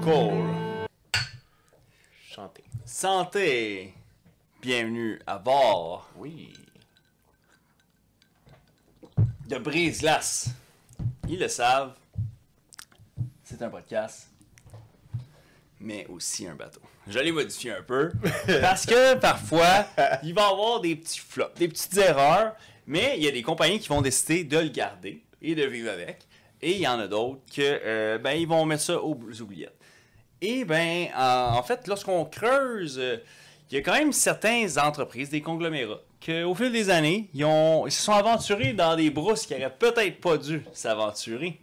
Cole. Chanter. Santé. Bienvenue à bord Oui. de Brise-Glace. Ils le savent, c'est un podcast, mais aussi un bateau. Je l'ai modifié un peu, parce que parfois, il va y avoir des petits flops, des petites erreurs, mais il y a des compagnies qui vont décider de le garder et de vivre avec. Et il y en a d'autres que, ils vont mettre ça aux oubliettes. Et en fait, lorsqu'on creuse, il y a quand même certaines entreprises, des conglomérats, qu'au fil des années, ils se sont aventurés dans des brousses qui n'auraient peut-être pas dû s'aventurer.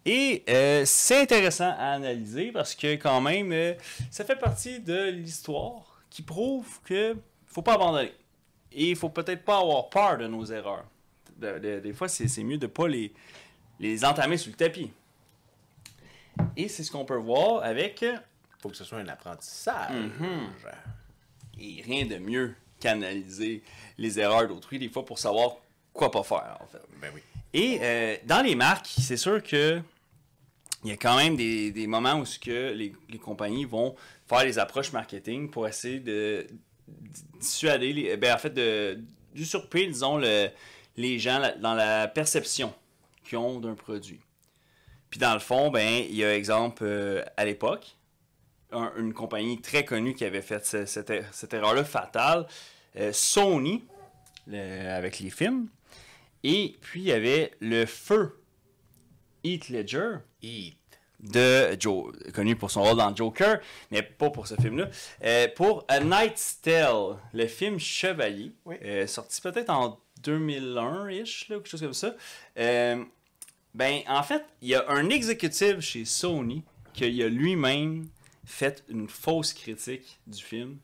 Et c'est intéressant à analyser parce que quand même, ça fait partie de l'histoire qui prouve qu'il ne faut pas abandonner. Et il ne faut peut-être pas avoir peur de nos erreurs. Des fois, c'est mieux de ne pas les entamer sur le tapis. Et c'est ce qu'on peut voir avec... Faut que ce soit un apprentissage. Et rien de mieux qu'analyser les erreurs d'autrui, des fois, pour savoir quoi pas faire, en fait. Ben oui. Et dans les marques, c'est sûr que il y a quand même des moments où les compagnies vont faire des approches marketing pour essayer de dissuader, d'usurper, disons, les gens dans la perception qu'ils ont d'un produit. Puis dans le fond, il y a exemple, à l'époque, une compagnie très connue qui avait fait cette erreur-là fatale, Sony, avec les films. Et puis, il y avait le feu Heath Ledger, connu pour son rôle dans Joker, mais pas pour ce film-là, pour A Knight's Tale, le film Chevalier, sorti peut-être en 2001-ish, quelque chose comme ça. En fait, il y a un exécutif chez Sony qui a lui-même fait une fausse critique du film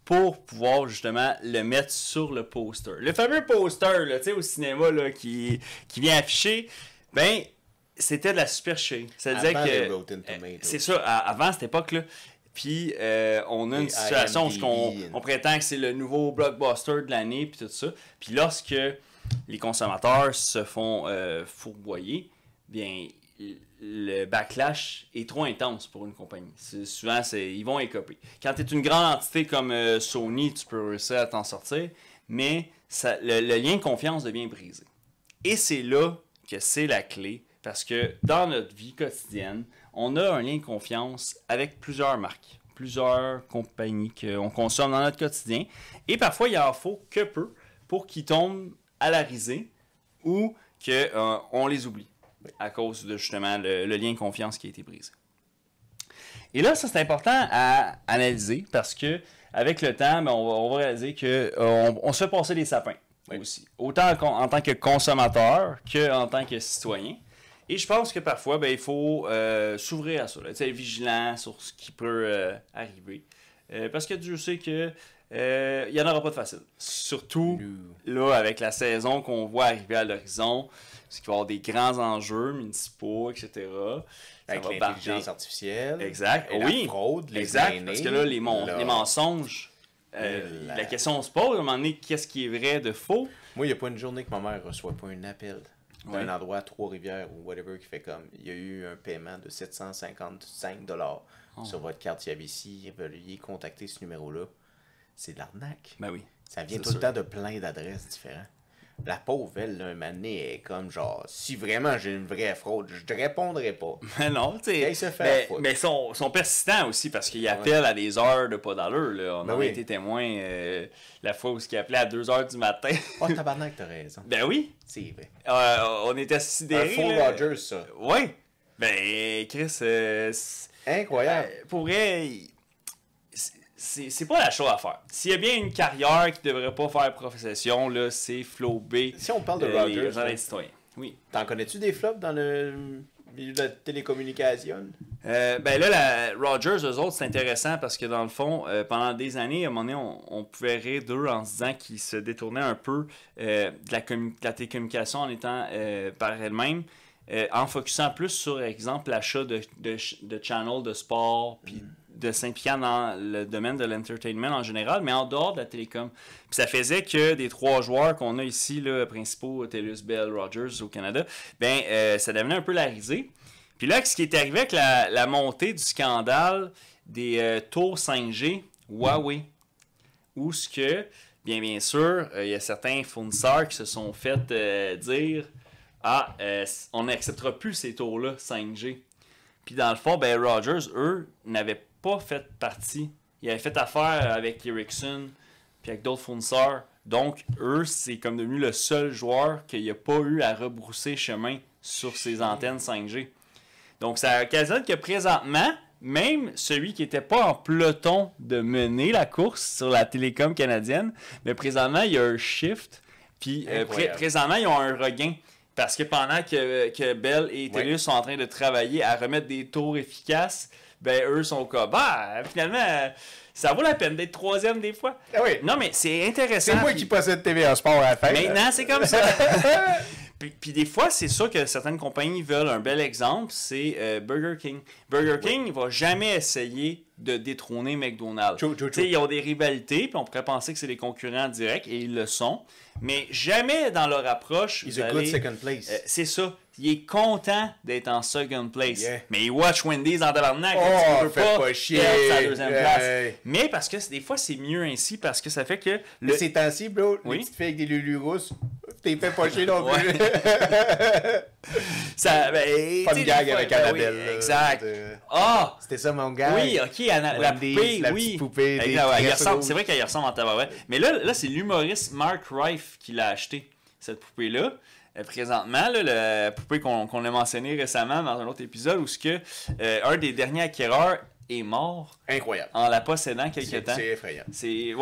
pour pouvoir justement le mettre sur le poster. Le fameux poster là, au cinéma là, qui vient afficher, c'était de la supercherie. Ça disait que c'est ça, avant cette époque-là. Puis on a une situation où on prétend que c'est le nouveau blockbuster de l'année puis tout ça. Puis lorsque les consommateurs se font fourvoyer, bien le backlash est trop intense pour une compagnie. Souvent, ils vont écoper. Quand tu es une grande entité comme Sony, tu peux réussir à t'en sortir, mais le lien de confiance devient brisé. Et c'est là que c'est la clé, parce que dans notre vie quotidienne, on a un lien de confiance avec plusieurs marques, plusieurs compagnies qu'on consomme dans notre quotidien, et parfois, il en faut que peu pour qu'ils tombent à la risée ou qu'on les oublie, à cause de justement le lien de confiance qui a été brisé. Et là, ça c'est important à analyser parce que avec le temps, on va réaliser qu'on se fait passer des sapins aussi. Autant en tant que consommateur qu'en tant que citoyen. Et je pense que parfois, il faut s'ouvrir à ça, être vigilant sur ce qui peut arriver. Parce que Dieu sait que il n'y en aura pas de facile. Surtout là, avec la saison qu'on voit arriver à l'horizon, c'est qu'il va y avoir des grands enjeux municipaux, etc. Avec l'intelligence artificielle. Exact. La fraude, les exact. Parce que là, les mensonges, la question se pose à un moment donné, qu'est-ce qui est vrai de faux? Moi, il n'y a pas une journée que ma mère ne reçoit pas un appel d'un endroit à Trois-Rivières ou whatever qui fait comme il y a eu un paiement de 755$ sur votre carte CIBC, veuillez contacter ce numéro-là. C'est de l'arnaque. Ben oui. Ça vient tout le temps de plein d'adresses différentes. La pauvre, elle, là, un moment donné, est comme genre, si vraiment j'ai une vraie fraude, je te répondrai pas. Mais non, tu sais. Mais ils sont persistants aussi parce qu'ils appellent à des heures de pas d'allure. Là. On a été témoin la fois où ils appelaient à 2h du matin. Oh, tabarnak, t'as raison. Ben oui. C'est vrai. On était sidérés. Un faux Rogers, ça. Oui. Ben, Chris, incroyable. Pour vrai, c'est pas la chose à faire. S'il y a bien une carrière qui devrait pas faire profession, là, c'est flober. Si on parle de Rogers, les citoyens. Oui. T'en connais-tu des flops dans le milieu de la télécommunication? Là, Rogers, eux autres, c'est intéressant parce que dans le fond, pendant des années, à un moment donné, on pouvait rire d'eux en se disant qu'ils se détournaient un peu de la télécommunication en étant par elle-même, en focusant plus sur, exemple, l'achat de channels de sport, puis de s'impliquer dans le domaine de l'entertainment en général, mais en dehors de la télécom. Puis ça faisait que des 3 joueurs qu'on a ici, là, principaux, TELUS, Bell, Rogers au Canada, ça devenait un peu la risée. Puis là, ce qui est arrivé avec la montée du scandale des tours 5G Huawei, où ce que, bien sûr, il y a certains fournisseurs qui se sont fait dire on n'acceptera plus ces tours-là 5G. Puis dans le fond, ben Rogers, eux, n'avaient pas fait partie. Ils avaient fait affaire avec Ericsson puis avec d'autres fournisseurs. Donc, eux, c'est comme devenu le seul joueur qu'il n'y a pas eu à rebrousser chemin sur ces antennes 5G. Donc, ça occasionne que présentement, même celui qui n'était pas en peloton de mener la course sur la télécom canadienne, mais présentement, il y a un shift. Puis, présentement, ils ont un regain. Parce que pendant que Bell et TELUS sont en train de travailler à remettre des tours efficaces, ben eux sont comme, finalement, ça vaut la peine d'être troisième des fois. Ah oui. Non, mais c'est intéressant. C'est moi qui possède TVA Sport à la fin. Maintenant, c'est comme ça. Puis des fois, c'est sûr que certaines compagnies veulent un bel exemple, c'est Burger King. Burger King ne va jamais essayer de détrôner McDonald's. Ils ont des rivalités, puis on pourrait penser que c'est des concurrents directs, et ils le sont. Mais jamais dans leur approche... Ils ont good second place. C'est ça. Il est content d'être en second place. Yeah. Mais il watch Wendy's en tabarnak. Oh, tu peux pas chier. Sa deuxième place. Mais parce que des fois, c'est mieux ainsi, parce que ça fait que... Mais ces temps-ci, bro, les petites filles avec des lulus rousses, t'es fait pas chier non plus. Ça, pas de gag avec Annabelle. Oui, exact. C'était ça mon gag. Oui, ok, la poupée, la oui. petite poupée. C'est vrai qu'elle y ressemble en tabarouette. Mais là c'est l'humoriste Mark Rife qui l'a acheté, cette poupée-là. Présentement, là, la poupée qu'on a mentionnée récemment dans un autre épisode, où un des derniers acquéreurs est mort. Incroyable. En la possédant quelque temps. C'est effrayant. C'est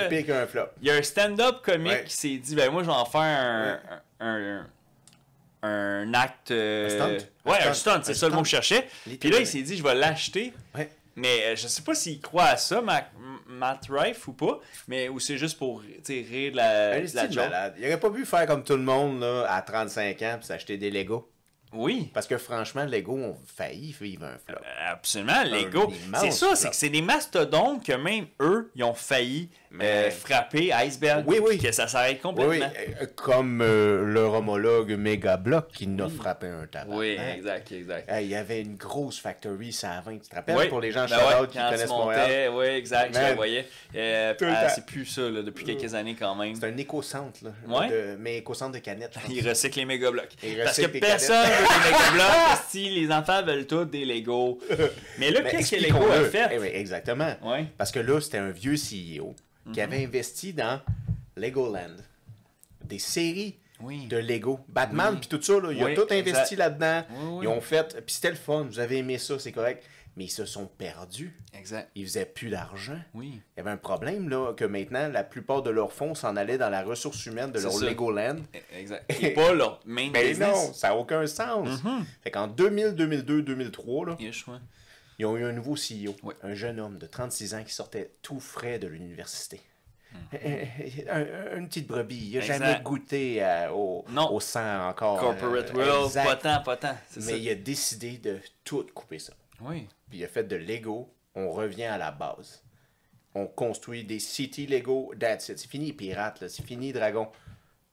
pire qu'un flop. Il y a un stand-up comique qui s'est dit, moi je vais en faire un acte... un stunt? Un stunt, c'est ça le mot que je cherchais. Puis là, il s'est dit, je vais l'acheter. Ouais. Mais je sais pas s'il croit à ça, Matt Rife, ou pas, ou c'est juste pour rire de la joke. Malade. Il aurait pas pu faire comme tout le monde là, à 35 ans puis s'acheter des Lego. Oui. Parce que franchement, Lego ont failli vivre un flop. Absolument, Lego. C'est ça, c'est que c'est des mastodontes que même eux, ils ont failli frapper Iceberg. Oui. Que ça s'arrête complètement. Oui, comme leur homologue Megablock qui n'a frappé un tabac. Oui, exact. Il y avait une grosse factory, ça à 20. Tu te rappelles pour les gens shout-out qui connaissent Montréal? Oui, exact, je le voyais. C'est plus ça, là, depuis quelques années quand même. C'est un éco-centre, là. Mais éco-centre de canettes. Ils recyclent les méga-blocs. Parce que personne veut des méga-blocs, si les enfants veulent tous des Lego. Mais là, qu'est-ce que Lego a fait? Exactement. Parce que là, c'était un vieux CEO qui avait investi dans Legoland. Des séries de Lego. Batman, puis tout ça, là, ils ont tout investi là-dedans. Ils ont fait... Puis c'était le fun, vous avez aimé ça, c'est correct. Mais ils se sont perdus. Exact. Ils faisaient plus d'argent. Oui. Il y avait un problème, là, que maintenant, la plupart de leurs fonds s'en allaient dans la ressource humaine de leur Legoland. Exact. Et pas leur main business. Non, ça n'a aucun sens. Fait qu'en 2000, 2002, 2003, là, ils ont eu un nouveau CEO. Un jeune homme de 36 ans qui sortait tout frais de l'université. Une petite brebis. Il n'a jamais goûté au sang encore. Corporate world, pas tant. Mais il a décidé de tout couper ça. Oui. Puis il a fait de Lego, on revient à la base. On construit des cities Lego, that's it. C'est fini Pirate, là. C'est fini Dragon.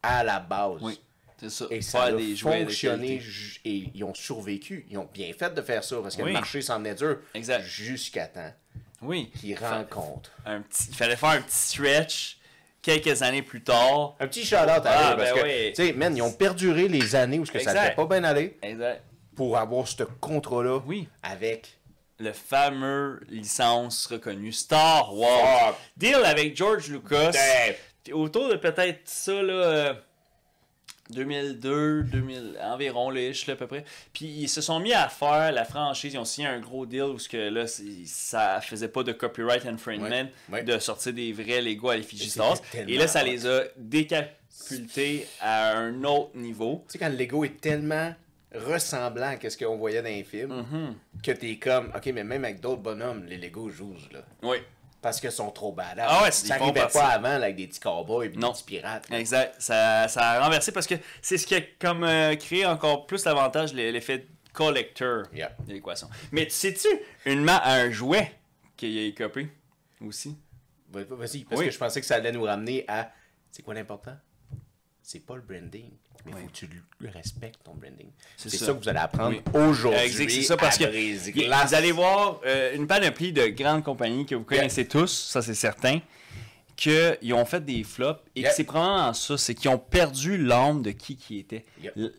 À la base. Oui, c'est ça. Et ça a fonctionné et ils ont survécu. Ils ont bien fait de faire ça parce que le marché s'en est dur. Exact. Jusqu'à temps. Oui. Qu'ils rencontrent. Il fallait faire un petit stretch quelques années plus tard. Un petit shout-out à eux parce que, tu sais, man, ils ont perduré les années où ça ne fait pas bien aller. Exact. Pour avoir ce contrat-là avec le fameux licence reconnue Star Wars. Deal avec George Lucas. Autour de peut-être ça, là, 2002, 2000, environ, là, à peu près. Puis ils se sont mis à faire la franchise. Ils ont signé un gros deal où là, ça faisait pas de copyright infringement de sortir des vrais Lego à l'effigie Star Wars. Et là, ça les a décapultés à un autre niveau. Tu sais, quand le Lego est tellement ressemblant à ce qu'on voyait dans les films, que t'es comme, ok, mais même avec d'autres bonhommes, les Lego jouent, là. Oui. Parce qu'ils sont trop badass. Ça n'arrivait pas avant là, avec des petits cowboys et des petits pirates. Là. Exact. Ça a renversé parce que c'est ce qui a comme créé encore plus l'avantage, l'effet collector de l'équation. Mais sais-tu un jouet qui a copié aussi? Vas-y, parce que je pensais que ça allait nous ramener à... C'est quoi l'important? c'est pas le branding. Mais il faut que tu le respectes, ton branding. C'est ça. ça que vous allez apprendre aujourd'hui. C'est ça, parce que vous allez voir une panoplie de grandes compagnies que vous connaissez tous, ça c'est certain, qu'ils ont fait des flops et que c'est probablement ça, c'est qu'ils ont perdu l'âme de qui étaient.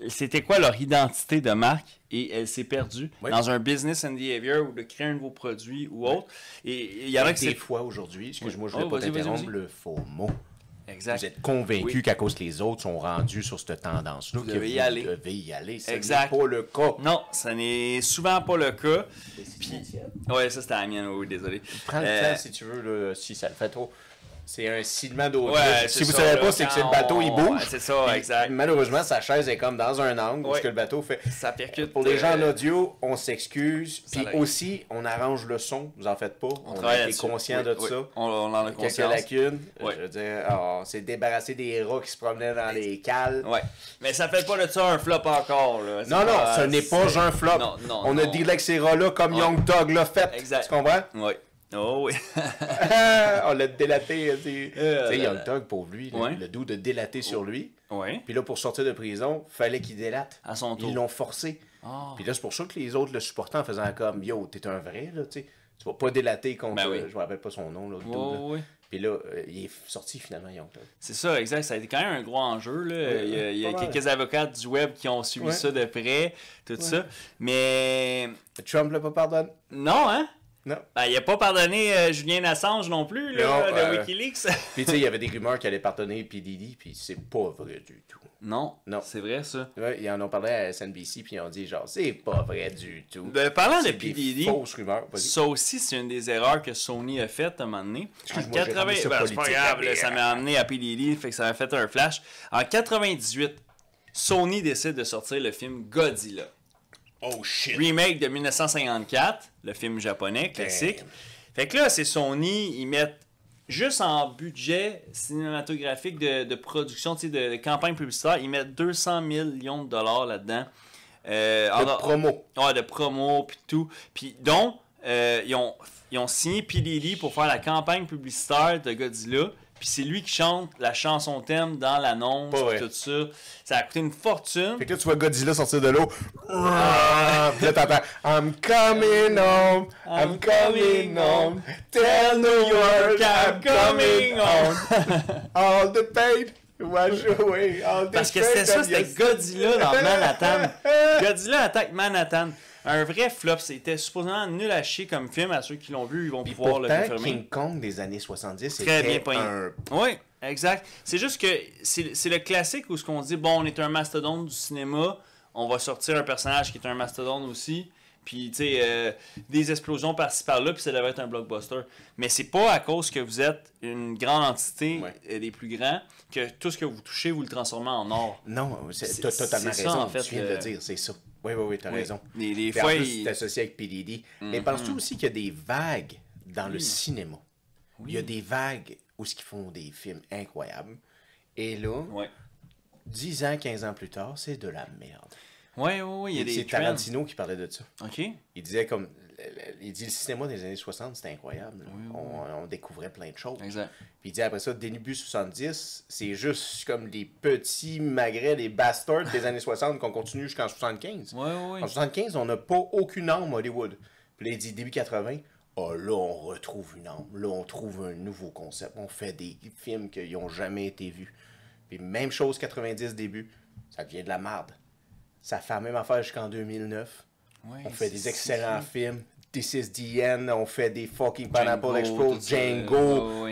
C'était quoi leur identité de marque et elle s'est perdue dans un business and behavior ou de créer un nouveau produit ou autre. Et il y en a que des fois aujourd'hui, excuse-moi, je ne voulais pas t'interrompre, le faux mot. Exact. Vous êtes convaincu qu'à cause que les autres sont rendus sur cette tendance-là, vous devez y aller. Vous devez y aller. Ce n'est pas le cas. Non, ce n'est souvent pas le cas. Ouais, ça c'était la mienne, oui, désolé. Prends le temps si tu veux, là, si ça le fait trop. C'est un silement d'eau. Si vous ne ça, savez pas, c'est que le bateau, il bouge. Ouais, c'est ça, exact. Malheureusement, sa chaise est comme dans un angle où ce que le bateau fait. Ça percute. Pour les gens en audio, on s'excuse. Puis aussi, on arrange le son. Vous en faites pas. On a été conscient de ça. On en a conscience. Quelques lacunes. Je veux dire, on s'est débarrassé des rats qui se promenaient dans les cales. Ouais. Mais ça fait pas de ça un flop encore. Là. Non, ce n'est pas un flop. On a dit que ces rats-là, comme Young Thug l'a fait. Exact. Tu comprends? Oui. Oh oui. On l'a délaté. Tu sais, Young Thug, pour lui, le doux de délater sur lui. Puis là, pour sortir de prison, fallait qu'il délate. À son tour. Ils l'ont forcé. Puis là, c'est pour ça que les autres le supportaient en faisant comme yo, t'es un vrai, là, tu sais. Tu vas pas délater contre. Je me rappelle pas son nom, là. Puis là, il est sorti finalement, Young Thug. C'est ça, exact. Ça a été quand même un gros enjeu. Là. Il y a quelques avocats du web qui ont suivi ça de près, tout ça. Mais. Trump l'a pas pardonné. Non, hein? Non. Ben, il a pas pardonné Julian Assange non plus, là, de Wikileaks. Puis tu sais, il y avait des rumeurs qu'il allait pardonner P. Diddy, puis c'est pas vrai du tout. Non. C'est vrai, ça. Ouais, ils en ont parlé à SNBC, puis ils ont dit genre, c'est pas vrai du tout. Parlant de P. Diddy, fausses rumeurs. ça aussi, c'est une des erreurs que Sony a faites à un moment donné. Excuse-moi, c'est pas grave, là, ça m'a amené à P. Diddy, fait que ça m'a fait un flash. En 98, Sony décide de sortir le film Godzilla. Oh shit! Remake de 1954, le film japonais classique. Fait que là, c'est Sony, ils mettent juste en budget cinématographique de production, de campagne publicitaire, ils mettent 200 millions de dollars là-dedans. De promo. Ouais, de promo, puis tout. Puis donc, ils ont signé P. Diddy pour faire la campagne publicitaire de Godzilla. Puis c'est lui qui chante la chanson thème dans l'annonce, tout ça. Ça a coûté une fortune. Fait que là, tu vois Godzilla sortir de l'eau. Puis là, t'entends I'm coming home, I'm coming home. Tell New York I'm coming home. All the pain wash away. All the Parce que c'était ça, c'était Godzilla dans Manhattan. Godzilla attaque Manhattan. Un vrai flop, c'était supposément nul à chier comme film. À ceux qui l'ont vu, ils vont pouvoir le confirmer. King Kong des années 70, c'était très bien pogné. Oui, exact. C'est juste que c'est le classique où ce qu'on dit, bon, on est un mastodonte du cinéma, on va sortir un personnage qui est un mastodonte aussi, puis tu sais, des explosions par-ci par-là, puis ça devrait être un blockbuster. Mais c'est pas à cause que vous êtes une grande entité des plus grands que tout ce que vous touchez, vous le transformez en or. Non, t'as totalement raison, ça, en fait, tu viens de le dire, c'est ça. Oui, t'as raison. Des fois, en plus, c'est associé avec P. Diddy. Mais penses-tu aussi qu'il y a des vagues dans le cinéma? Il y a des vagues où ils font des films incroyables. Et là, 10 ans, 15 ans plus tard, c'est de la merde. Oui, il y a des c'est Tarantino qui parlait de ça. OK. Il disait comme... Il dit le cinéma des années 60, c'était incroyable. On découvrait plein de choses. Exact. Puis il dit après ça, début 70, c'est juste comme des petits magrets, des bastards des années 60 qu'on continue jusqu'en 75. En 75, on n'a pas aucune âme Hollywood. Puis là, il dit début 80, là, on retrouve une âme. Là, on trouve un nouveau concept. On fait des films qui n'ont jamais été vus. Puis même chose 90 début, ça devient de la merde. Ça fait la même affaire jusqu'en 2009. On fait des excellents films. This is the End, on fait des fucking Pineapple Explode, Django,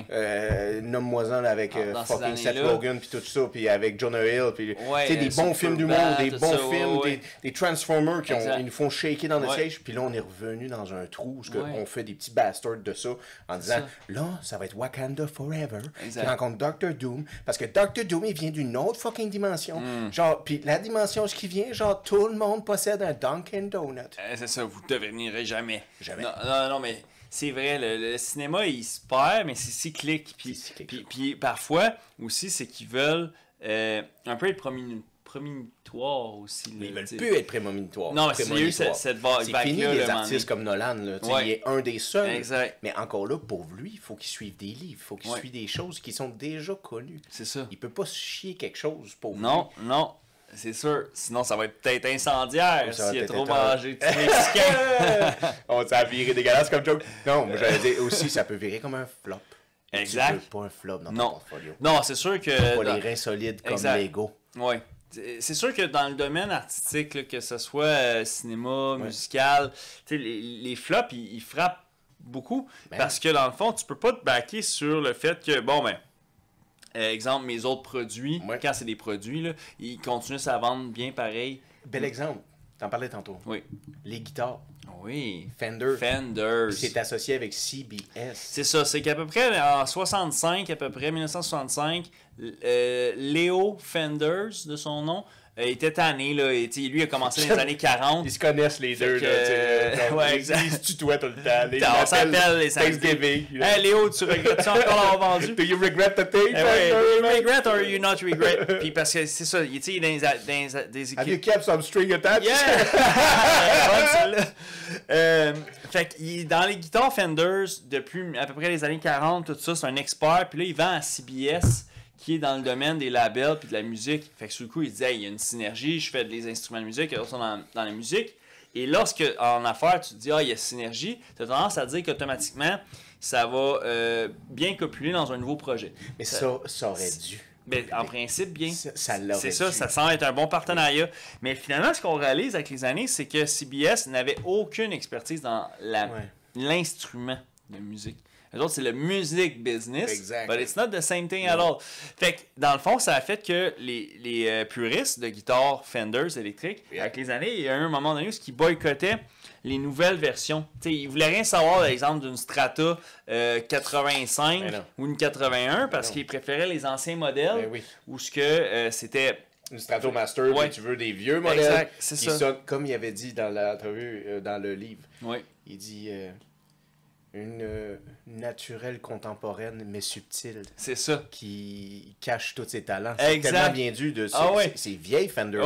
nomme-moi-en avec fucking Seth Rogen, puis tout ça, puis avec Jonah Hill, puis des bons films d'humour, des bons films, des Transformers qui ils nous font shaker dans le siège, puis là on est revenu dans un trou où on fait des petits bastards de ça, en disant, là, ça va être Wakanda Forever, qui rencontre Doctor Doom, parce que Doctor Doom, il vient d'une autre fucking dimension, genre, puis la dimension ce qui vient, genre, tout le monde possède un Dunkin' Donut. C'est ça, vous ne devinirez jamais. Jamais. Non, mais c'est vrai, le cinéma, il se perd, mais c'est cyclique. Puis parfois, aussi, c'est qu'ils veulent un peu être prémonitoire aussi. Mais Là, ils veulent t'sais. plus être prémonitoires. Non, mais il y a eu cette vague. C'est fini là, les le moment artistes comme Nolan. Là. Ouais. Il est un des seuls. Exact. Mais encore là, pour lui, il faut qu'il suive des livres. Il faut qu'il suive des choses qui sont déjà connues. C'est ça. Il peut pas se chier quelque chose pour Non, lui. non. C'est sûr. Sinon, ça va être peut-être incendiaire Ça va s'il y a peut-être trop être mangé de mexicain. On s'est viré dégueulasse comme joke. Non, moi j'allais dire aussi, ça peut virer comme un flop. Exact. Tu veux pas un flop dans ton Non. portfolio. Non, c'est sûr que... Pas les reins solides comme Exact. Lego. Oui. C'est sûr que dans le domaine artistique, là, que ce soit cinéma, musical, les flops, ils frappent beaucoup. Ben. Parce que dans le fond, tu peux pas te baquer sur le fait que, bon, ben, exemple, mes autres produits, quand c'est des produits, là, ils continuent à vendre bien pareil. Bel exemple. T'en parlais tantôt. Oui. Les guitares. Oui. Fender. Fenders. C'est associé avec CBS. C'est ça, c'est qu'à peu près en 65, à peu près 1965, Léo Fenders, de son nom, était tanné, là, et lui a commencé dans les années 40. Ils se connaissent les deux, là. Ouais, exact. Ils se tutoient tout le temps. On s'appelle les Thanksgiving. Hey Léo, tu regrettes-tu encore l'avoir vendu? Do you regret the thing? Do you regret or you not regret? Puis parce que c'est ça, il est dans des équipes. Have you kept some string attached? Yeah! Bonne, celle-là. Fait qu'il est dans les guitares Fenders depuis à peu près les années 40, tout ça, c'est un expert. Puis là, il vend à CBS, qui est dans le domaine des labels puis de la musique. Fait que sur le coup, il dit hey, il y a une synergie, je fais des instruments de musique, d'autres sont dans la musique. Et lorsque, en affaires, tu te dis il y a synergie, tu as tendance à dire qu'automatiquement, ça va bien copuler dans un nouveau projet. Mais ça aurait dû. Ben, en principe, bien. Ça l'aurait c'est ça, dû. ça semble être un bon partenariat. Mais finalement, ce qu'on réalise avec les années, c'est que CBS n'avait aucune expertise dans l'instrument de musique. Les autres, c'est le music business. Exact. But it's not the same thing at all. Fait que, dans le fond, ça a fait que les puristes de guitares Fenders électriques, avec les années, il y a eu un moment donné où ils boycottaient les nouvelles versions. T'sais, ils voulaient rien savoir, par exemple, d'une Strata 85 ou une 81 parce qu'ils préféraient les anciens modèles où ce que c'était... Une Stratomaster, mais tu veux des vieux modèles. Exact, c'est qui ça. Sonnent, comme il avait dit dans l'entrevue, dans le livre. Oui. Il dit une naturelle contemporaine, mais subtile. C'est ça. Qui cache tous ses talents. C'est tellement bien dû de ces vieilles Fender.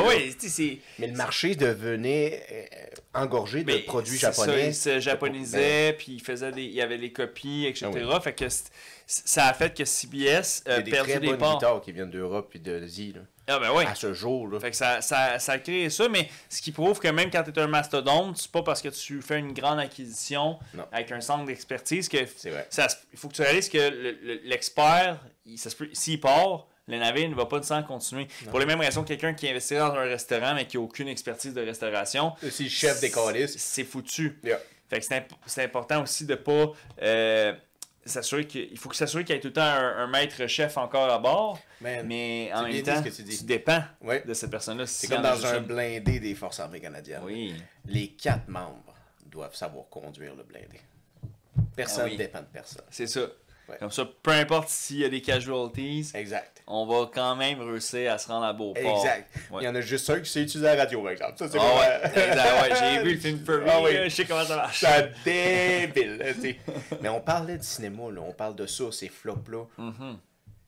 Mais le marché devenait engorgé de produits japonais. Ça, il se japonisait, puis il y avait des copies, etc. Fait que ça a fait que CBS a perdu des parts. Il y a des très bonnes guitares qui viennent d'Europe et d'Asie. Ah ben oui. À ce jour. Là. Fait que ça a créé ça, mais ce qui prouve que même quand tu es un mastodonte, c'est pas parce que tu fais une grande acquisition avec un centre d'expertise que il faut que tu réalises que l'expert, s'il part, le navire ne va pas nécessairement continuer. Non. Pour les mêmes raisons que quelqu'un qui investit dans un restaurant mais qui n'a aucune expertise de restauration, c'est le chef des calices. C'est foutu. Yeah. Fait que c'est important aussi de pas... il faut s'assurer qu'il y ait tout le temps un maître chef encore à bord, mais en même temps, tu dépends de cette personne-là. C'est comme dans un blindé des Forces armées canadiennes. Oui. Les 4 membres doivent savoir conduire le blindé. Personne ne dépend de personne. C'est ça. Ouais. Comme ça, peu importe s'il y a des casualties, on va quand même réussir à se rendre à Beauport. Exact. Ouais. Il y en a juste un qui s'est utilisé à la radio, par exemple. Ça, c'est exact. J'ai vu le film Furry, je sais comment ça marche. C'est débile. Mais on parlait de cinéma, là. On parle de ça, ces flops-là.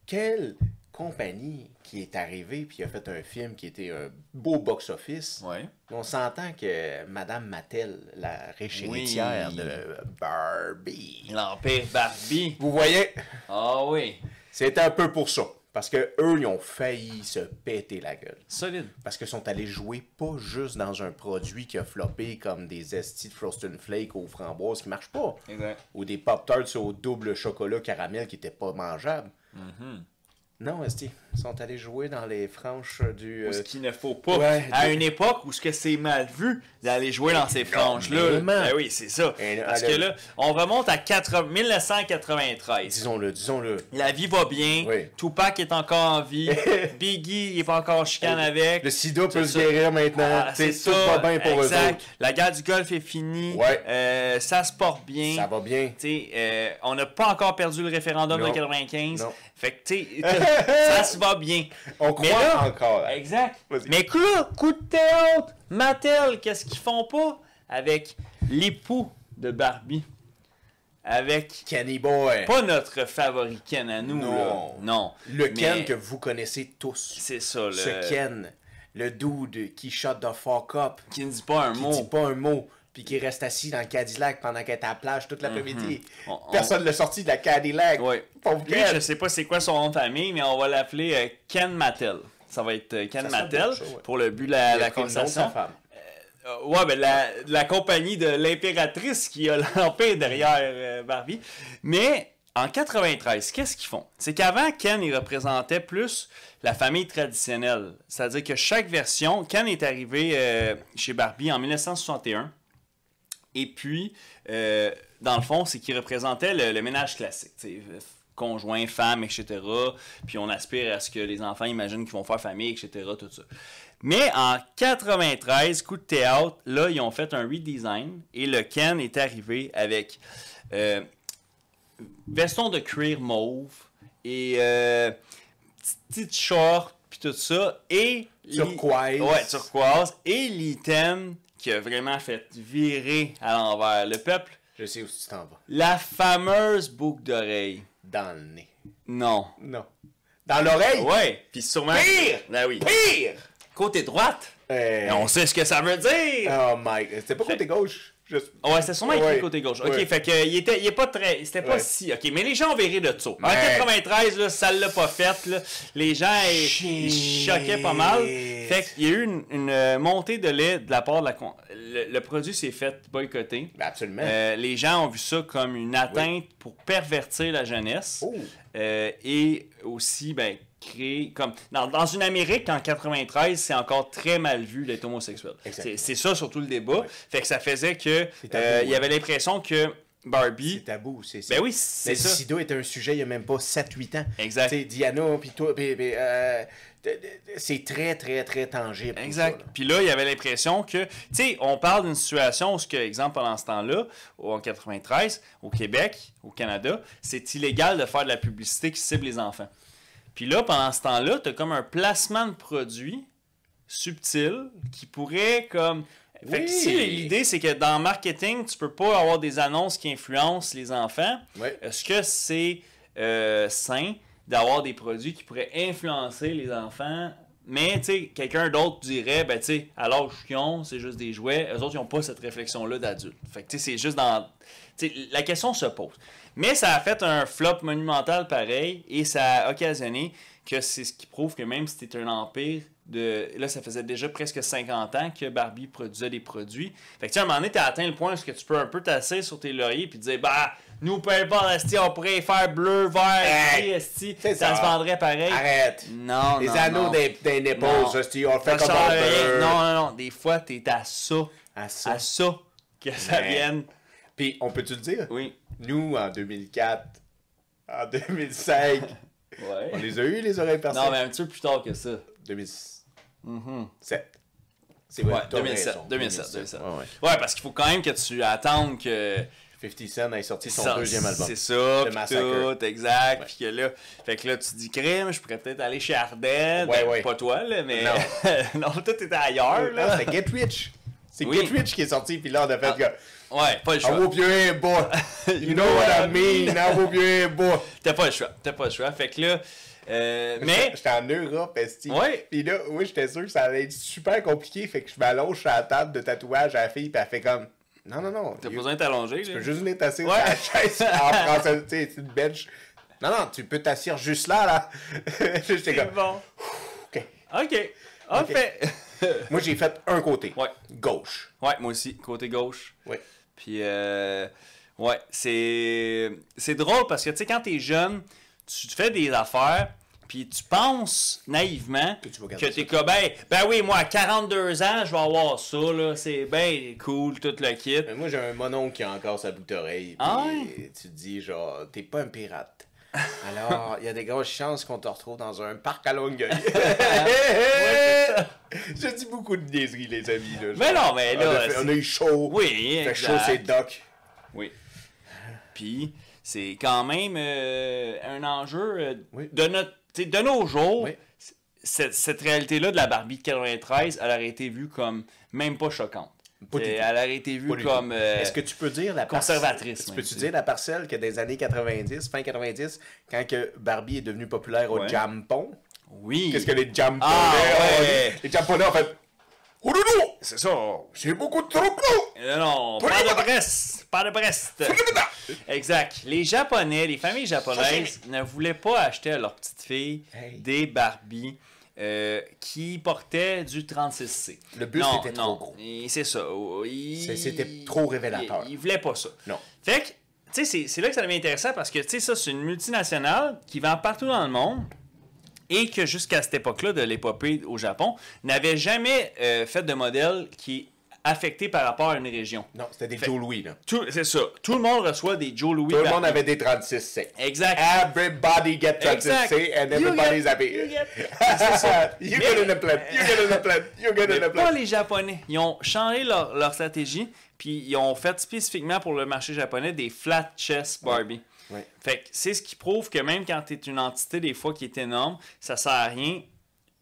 Quelle compagnie qui est arrivée puis a fait un film qui était un beau box-office. On s'entend que Madame Mattel, la riche héritière de Barbie. L'Empire Barbie. Vous voyez? Ah oui. C'était un peu pour ça. Parce que eux, ils ont failli se péter la gueule. Solide. Parce qu'ils sont allés jouer pas juste dans un produit qui a floppé comme des estis de Frosted Flake aux framboises qui marchent pas. Exact. Ou des Pop-Tarts au double chocolat caramel qui étaient pas mangeables. Non, Esti, ils sont allés jouer dans les franges du... Ce qu'il ne faut pas. À une époque où ce que c'est mal vu d'aller jouer dans ces franges-là. Ben oui, c'est ça. Parce que là, on remonte à 1993. Disons-le. La vie va bien. Tupac est encore en vie. Biggie, il est pas encore chicane avec. Le sida peut se guérir maintenant. C'est tout va bien pour eux autres. La guerre du Golfe est finie. Ça se porte bien. Ça va bien. On n'a pas encore perdu le référendum de 95. Non. Fait que, tu sais, ça se va bien. On croit encore. Exact. Mais coup de théâtre, Mattel, qu'est-ce qu'ils font pas avec l'époux de Barbie? Avec Kenny Boy. Pas notre favori Ken à nous. Non. Le Ken que vous connaissez tous. C'est ça. Ce Ken, le dude qui shut the fuck up. Qui ne dit pas un mot. Qui dit pas un mot. Puis qui reste assis dans le Cadillac pendant qu'elle est à la plage toute l'après-midi. Mm-hmm. Personne ne l'a sorti de la Cadillac. Oui. Lui, je sais pas c'est quoi son nom de famille, mais on va l'appeler Ken Mattel. Ça va être Ken Mattel pour le but de la conversation. Ouais, ben la compagnie de l'impératrice qui a l'empire derrière Barbie. Mais en 93, qu'est-ce qu'ils font? C'est qu'avant, Ken, il représentait plus la famille traditionnelle. C'est-à-dire que chaque version, Ken est arrivé chez Barbie en 1961. Et puis, dans le fond, c'est qu'il représentait le ménage classique. Conjoint, femme, etc. Puis on aspire à ce que les enfants imaginent qu'ils vont faire famille, etc. Tout ça. Mais en 93, coup de théâtre, là, ils ont fait un redesign et le Ken est arrivé avec veston de cuir mauve et petite short, puis tout ça. Et turquoise. Ouais, turquoise. Et l'item qui a vraiment fait virer à l'envers le peuple. Je sais où tu t'en vas. La fameuse boucle d'oreille. Dans le nez. Non. Non. Dans l'oreille? Ouais. Puis sûrement... Pire! Ben oui. Pire! Côté droite. On sait ce que ça veut dire. Oh my... C'était pas côté gauche? Ouais, c'était sûrement écrit côté gauche. Ok, fait que il est pas très... C'était pas si... Ok, mais les gens ont viré de ça. En 93, là, ça l'a pas fait. Là. Les gens, ils choquaient pas mal. Fait qu'il y a eu une montée de lait de la part de la... Le produit s'est fait boycotter. Absolument. Les gens ont vu ça comme une atteinte pour pervertir la jeunesse. Et aussi, ben, créer comme... Dans une Amérique, en 93, c'est encore très mal vu d'être homosexuel. C'est ça surtout le débat. Fait que ça faisait que... il y avait l'impression que Barbie... C'est tabou, c'est ça. Ben oui, c'est ça. Le sida était un sujet il y a même pas 7-8 ans. Exact. T'sais, Diana, puis toi, c'est très, très, très tangible. Exact. Puis là, il y avait l'impression que... Tu sais, on parle d'une situation où, exemple, pendant ce temps-là, en 93, au Québec, au Canada, c'est illégal de faire de la publicité qui cible les enfants. Puis là, pendant ce temps-là, tu as comme un placement de produit subtil qui pourrait comme... Fait que si l'idée, c'est que dans le marketing, tu peux pas avoir des annonces qui influencent les enfants, est-ce que c'est sain d'avoir des produits qui pourraient influencer les enfants? Mais, tu sais, quelqu'un d'autre dirait, ben, tu sais, à l'âge qu'ils ont, c'est juste des jouets. Eux autres, ils n'ont pas cette réflexion-là d'adulte. Fait que, tu sais, c'est juste dans... Tu sais, la question se pose. Mais ça a fait un flop monumental pareil et ça a occasionné que c'est ce qui prouve que même si t'es un empire de... Là, ça faisait déjà presque 50 ans que Barbie produisait des produits. Fait que, tu sais, à un moment donné, t'as atteint le point où tu peux un peu t'asseoir sur tes lauriers puis dire, bah, nous, peu importe, on pourrait faire bleu, vert, esti, ça se vendrait pareil. Arrête. Non, les anneaux des épaules, on fait comme non. Des fois, t'es à ça que ça vienne. Puis, on peut-tu le dire? Oui. Nous, en 2004, en 2005, on les a eu, les oreilles percées. Non, mais un petit peu plus tard que ça. 2007. C'est vrai, 2007. Ouais, parce qu'il faut quand même que tu attendes que... 50 Cent ait sorti son deuxième album. C'est ça, puis tout, exact. Puis que là, fait que là, tu dis crème, je pourrais peut-être aller chez Ardenne. Pas toi, là, mais... Non, toi, t'étais ailleurs, là. C'était Get Rich. C'est Get Rich qui est sorti, puis là, on a fait que... Ouais, pas le choix. I hope you ain't boy. You know what I mean. I hope you ain't boy. T'as pas le choix. Fait que là... mais... J'étais en Europe, esti. Ouais. Puis là, oui, j'étais sûr que ça allait être super compliqué. Fait que je m'allonge sur la table de tatouage à la fille, puis elle fait comme... Non. T'as besoin de t'allonger, tu peux juste venir t'asseoir sur la chaise en français, tu sais, c'est une bench. Non, tu peux t'asseoir juste là. J'étais comme... bon. OK. Moi, j'ai fait un côté. Ouais. Gauche. Ouais, moi aussi, côté gauche. Ouais. Puis, ouais, c'est drôle parce que, tu sais, quand t'es jeune, tu fais des affaires, puis tu penses naïvement que t'es comme, ben oui, moi, à 42 ans, je vais avoir ça, là, c'est bien cool, tout le kit. Mais moi, j'ai un monon qui a encore sa boucle d'oreille, puis tu te dis, genre, t'es pas un pirate. Alors, il y a des grosses chances qu'on te retrouve dans un parc à Longueuil. Je dis beaucoup de niaiseries, les amis. Là, mais non, mais là... On a eu chaud. Oui, fait chaud, c'est Doc. Oui. Puis, c'est quand même un enjeu de nos jours. Oui. Cette réalité-là de la Barbie de 93, elle aurait été vue comme même pas choquante. Elle aurait été vue comme est-ce que tu peux dire la conservatrice? Peux-tu dire la parcelle que des années 90, fin 90, quand que Barbie est devenue populaire au Japon, Oui. Qu'est-ce que les Japonais ouais. Les Japonais ont fait... Ouloulou! C'est ça. J'ai beaucoup trop d'eau! Non, pas de Brest. Pas de Brest. Exact. Les Japonais, les familles japonaises ne voulaient pas acheter à leurs petites filles des Barbie qui portaient du 36C. Le bus était trop gros. C'est ça. C'était trop révélateur. Ils voulaient pas ça. Non. Fait que, tu sais, c'est là que ça devient intéressant parce que, tu sais, ça, c'est une multinationale qui vend partout dans le monde. Et que jusqu'à cette époque-là de l'épopée au Japon, n'avait jamais fait de modèle qui est affecté par rapport à une région. Non, c'était des Joe Louis, là. C'est ça. Tout le monde reçoit des Joe Louis. Tout le monde avait des 36C. Exact. Everybody get 36C and everybody's happy. C'est ça. You get in a plane. You get in a plane. You get in a plane. Pas les Japonais. Ils ont changé leur stratégie, puis ils ont fait spécifiquement pour le marché japonais des flat chest Barbie. Ouais. Fait que c'est ce qui prouve que même quand tu es une entité des fois qui est énorme, ça sert à rien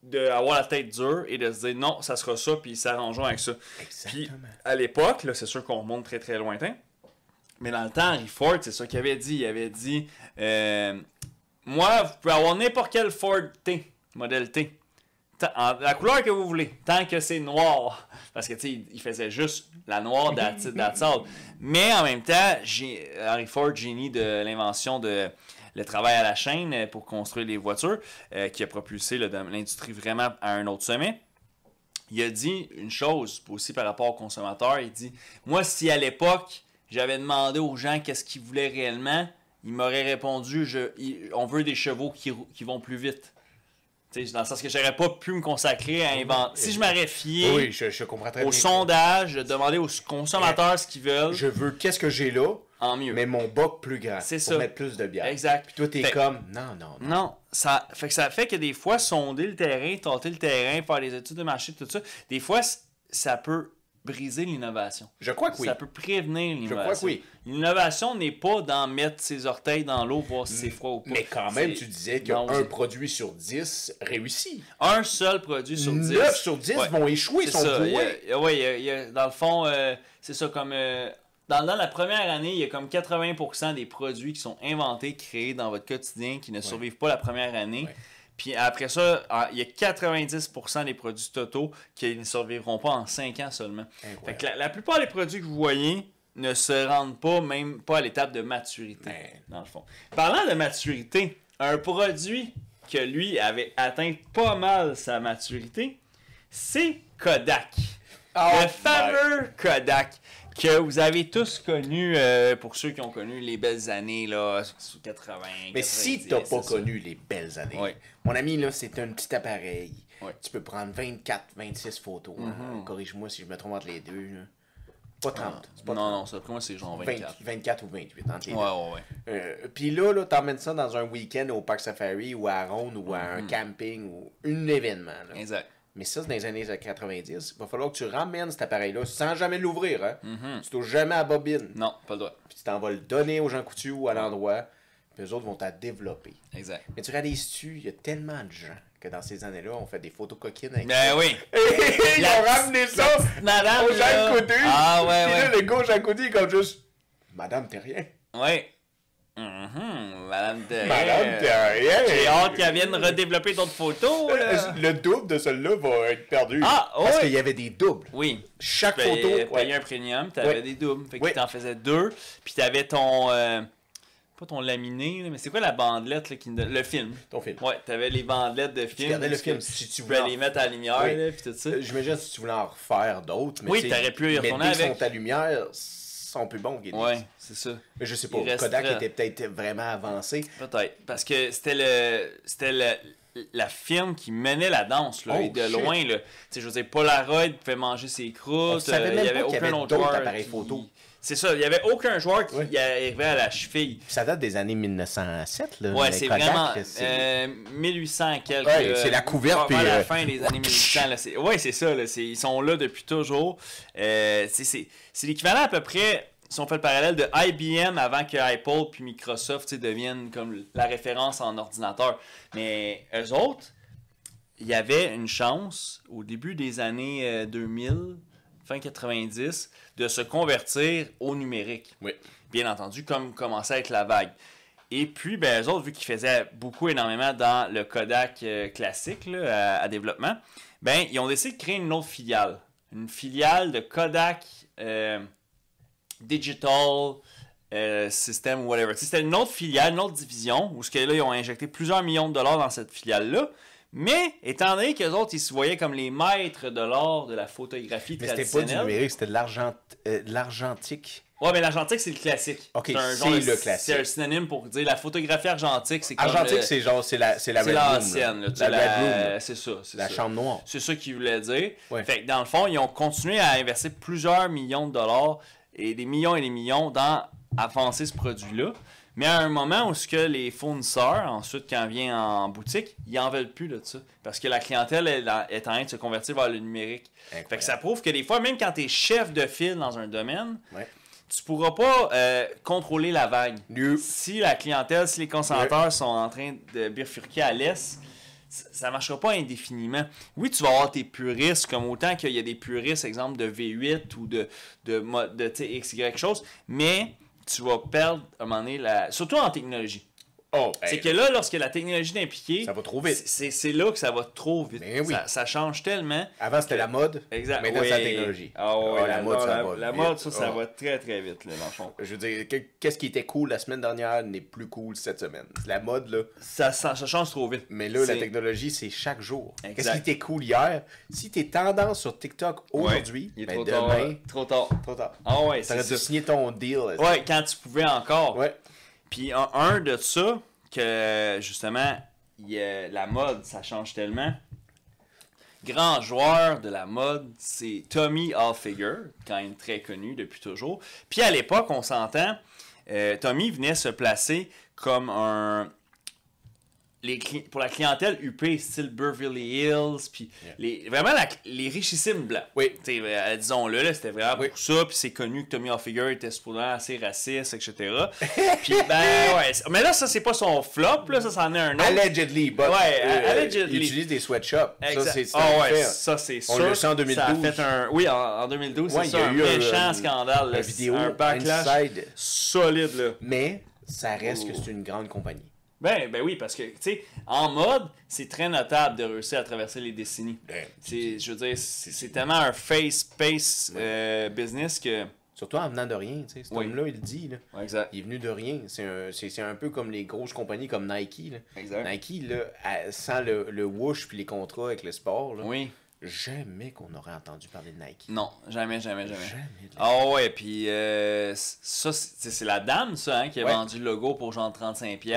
d'avoir la tête dure et de se dire non, ça sera ça, puis s'arrangeons avec ça. Puis à l'époque, là, c'est sûr qu'on remonte très très lointain, mais dans le temps, Henry Ford, c'est ça qu'il avait dit. Il avait dit moi, vous pouvez avoir n'importe quel Ford T, modèle T. La couleur que vous voulez, tant que c'est noir. Parce que, tu sais, il faisait juste la noire d'Atsal. Mais en même temps, Henry Ford, génie de l'invention de le travail à la chaîne pour construire les voitures, qui a propulsé l'industrie vraiment à un autre sommet, il a dit une chose aussi par rapport aux consommateurs. Il dit, moi, si à l'époque, j'avais demandé aux gens qu'est-ce qu'ils voulaient réellement, ils m'auraient répondu, on veut des chevaux qui vont plus vite. Dans le sens que j'aurais pas pu me consacrer à inventer. Si je m'aurais fié je comprends très bien au sondage, demander aux consommateurs ce qu'ils veulent. Je veux qu'est-ce que j'ai là, en mieux. mais mon boc plus grand. C'est pour ça. mettre plus de bière. Exact. Puis toi, t'es comme, non. Non, ça fait que des fois, sonder le terrain, tâter le terrain, faire des études de marché, tout ça, des fois, ça peut briser l'innovation. Je crois que oui. Ça peut prévenir l'innovation. Je crois que oui. L'innovation n'est pas d'en mettre ses orteils dans l'eau, voir si c'est froid ou pas. Mais quand même, tu disais qu'un produit sur 10 réussit. Un seul produit sur 10. 9 sur 10 vont échouer, sont voués. Oui, dans le fond, c'est ça comme... Dans la première année, il y a comme 80% des produits qui sont inventés, créés dans votre quotidien, qui ne survivent pas la première année. Ouais. Puis après ça, il y a 90% des produits totaux qui ne survivront pas en 5 ans seulement. Fait que la plupart des produits que vous voyez ne se rendent pas, même pas à l'étape de maturité, dans le fond. Parlant de maturité, un produit que lui avait atteint pas mal sa maturité, c'est Kodak. Le fameux Kodak que vous avez tous connu, pour ceux qui ont connu les belles années, là, 80, mais 90, si t'as pas connu les belles années, mon ami, là, c'est un petit appareil. Tu peux prendre 24, 26 photos. Corrige-moi si je me trompe entre les deux. Là. Pas 30. C'est pas 30. Non, ça, pour moi, c'est genre 24. 24 ou 28, entre les deux. Puis là, t'emmènes ça dans un week-end au Parc Safari ou à Ronde ou à un camping ou un événement. Là. Exact. Mais ça, c'est dans les années 90. Il va falloir que tu ramènes cet appareil-là sans jamais l'ouvrir. Hein? Tu touches jamais à la bobine. Non, pas le droit. Puis tu t'en vas le donner aux gens coutus ou à l'endroit. Puis eux autres vont t'en développer. Exact. Mais tu réalises-tu, il y a tellement de gens que dans ces années-là, on fait des photos coquines avec ça. Ben oui. Ils ont ramené ça madame, aux gens coutus. Ah ouais, puis là, le gars aux gens coutus, comme juste, Madame, t'es rien. Ouais. Madame Terrien. J'ai hâte qu'elle vienne redévelopper d'autres photos. Là. Le double de celle-là va être perdu. Parce qu'il y avait des doubles. Oui. Chaque photo. Tu payais un premium, tu avais des doubles. Fait que tu en faisais 2. Puis tu avais ton. Pas ton laminé, là, mais c'est quoi la bandelette là, le film. Ton film. Ouais, tu avais les bandelettes de film. Tu regardais le film si tu voulais les mettre à la lumière. Là, puis tout ça. J'imagine si tu voulais en refaire d'autres. Oui, tu aurais pu y retourner avec. Mais dès qu'ils sont à lumière, sont plus bons qu'ils disent. Ouais, c'est ça. Mais je sais pas, Kodak était peut-être vraiment avancé. Peut-être, parce que c'était la firme qui menait la danse, là, et de loin, là. Tu sais, je veux dire, Polaroid pouvait manger ses croûtes, il y avait aucun autre joueur appareil photo. C'est ça, il n'y avait aucun joueur qui arrivait à la cheville. Ça date des années 1907, là. Ouais, c'est vraiment 1800 et quelques. Ouais, c'est la couverte. À la fin des années 1800. Oui, c'est ça. Là, ils sont là depuis toujours. C'est l'équivalent à peu près, si on fait le parallèle, de IBM avant que Apple puis Microsoft deviennent comme la référence en ordinateur. Mais eux autres, il y avait une chance, au début des années 2000, fin 90, de se convertir au numérique. Oui. Bien entendu, comme commençait avec la vague. Et puis, ben, eux autres, vu qu'ils faisaient énormément dans le Kodak classique là, à développement, ben, ils ont décidé de créer une autre filiale. Une filiale de Kodak Digital System, whatever. C'était une autre filiale, une autre division, où là, ils ont injecté plusieurs millions de dollars dans cette filiale-là. Mais, étant donné qu'eux autres, ils se voyaient comme les maîtres de l'art de la photographie traditionnelle... Mais c'était pas du numérique, c'était de l'argentique. Ouais, mais l'argentique, c'est le classique. Ok, c'est le classique. C'est un synonyme pour dire la photographie argentique, c'est comme argentique, c'est genre, c'est la Red Room. L'ancienne, la Red Room. C'est ça. La chambre noire. C'est ça qu'ils voulaient dire. Ouais. Fait que dans le fond, ils ont continué à investir plusieurs millions de dollars et des millions dans avancer ce produit-là. Mais à un moment où ce que les fournisseurs, ensuite, quand on vient en boutique, ils n'en veulent plus de ça. Parce que la clientèle est en train de se convertir vers le numérique. Incroyable. Fait que ça prouve que des fois, même quand tu es chef de file dans un domaine, tu pourras pas contrôler la vague. Si la clientèle, si les concentrateurs sont en train de bifurquer à l'est, ça ne marchera pas indéfiniment. Oui, tu vas avoir tes puristes, comme autant qu'il y a des puristes, exemple de V8 ou de X, Y chose, mais tu vas perdre à un moment donné, surtout en technologie. C'est que là, lorsque la technologie est impliquée, ça va trop vite. C'est là que ça va trop vite. Oui. Ça change tellement. Avant, c'était la mode. Exact. Maintenant, c'est la technologie. La mode, ça ça va très, très vite, là, dans le fond. Je veux dire, qu'est-ce qui était cool la semaine dernière n'est plus cool cette semaine. La mode, là... Ça change trop vite. Mais là, la technologie, c'est chaque jour. Qu'est-ce qui était cool hier? Si t'es tendance sur TikTok aujourd'hui, ben demain... Trop tard. Ah ouais, c'est ça. T'aurais dû signer ton deal. Ouais, quand tu pouvais encore. Ouais. Puis un de ça, que justement, la mode, ça change tellement. Grand joueur de la mode, c'est Tommy Hilfiger, quand même très connu depuis toujours. Puis à l'époque, on s'entend, Tommy venait se placer comme pour la clientèle UP, style Beverly Hills, puis vraiment les richissimes blancs. Oui. Disons-le, là, c'était vraiment pour ça, puis c'est connu que Tommy Hilfiger était supposément assez raciste, etc. Puis, mais là, ça, c'est pas son flop, là, ça, c'en est un autre. Allegedly, but allegedly. Il utilise des sweatshops. Exact. Ça, c'est sûr. On le sait en 2012. Ça a fait oui, en 2012, c'est ça, un méchant scandale. Une vidéo, un backlash inside. solide, là. Mais, ça reste que c'est une grande compagnie. Ben oui, parce que, tu sais, en mode, c'est très notable de réussir à traverser les décennies. Je veux dire, c'est tellement un face-space business que... Surtout en venant de rien, tu sais. Cet homme-là, il le dit, là. Ouais, exact. Il est venu de rien. C'est un peu comme les grosses compagnies comme Nike, là. Exact. Nike, là, sans le whoosh puis les contrats avec le sport, là. Oui. Jamais qu'on aurait entendu parler de Nike. Non, jamais. Ouais, puis ça, c'est la dame, ça, hein, qui a vendu le logo pour genre 35$, puis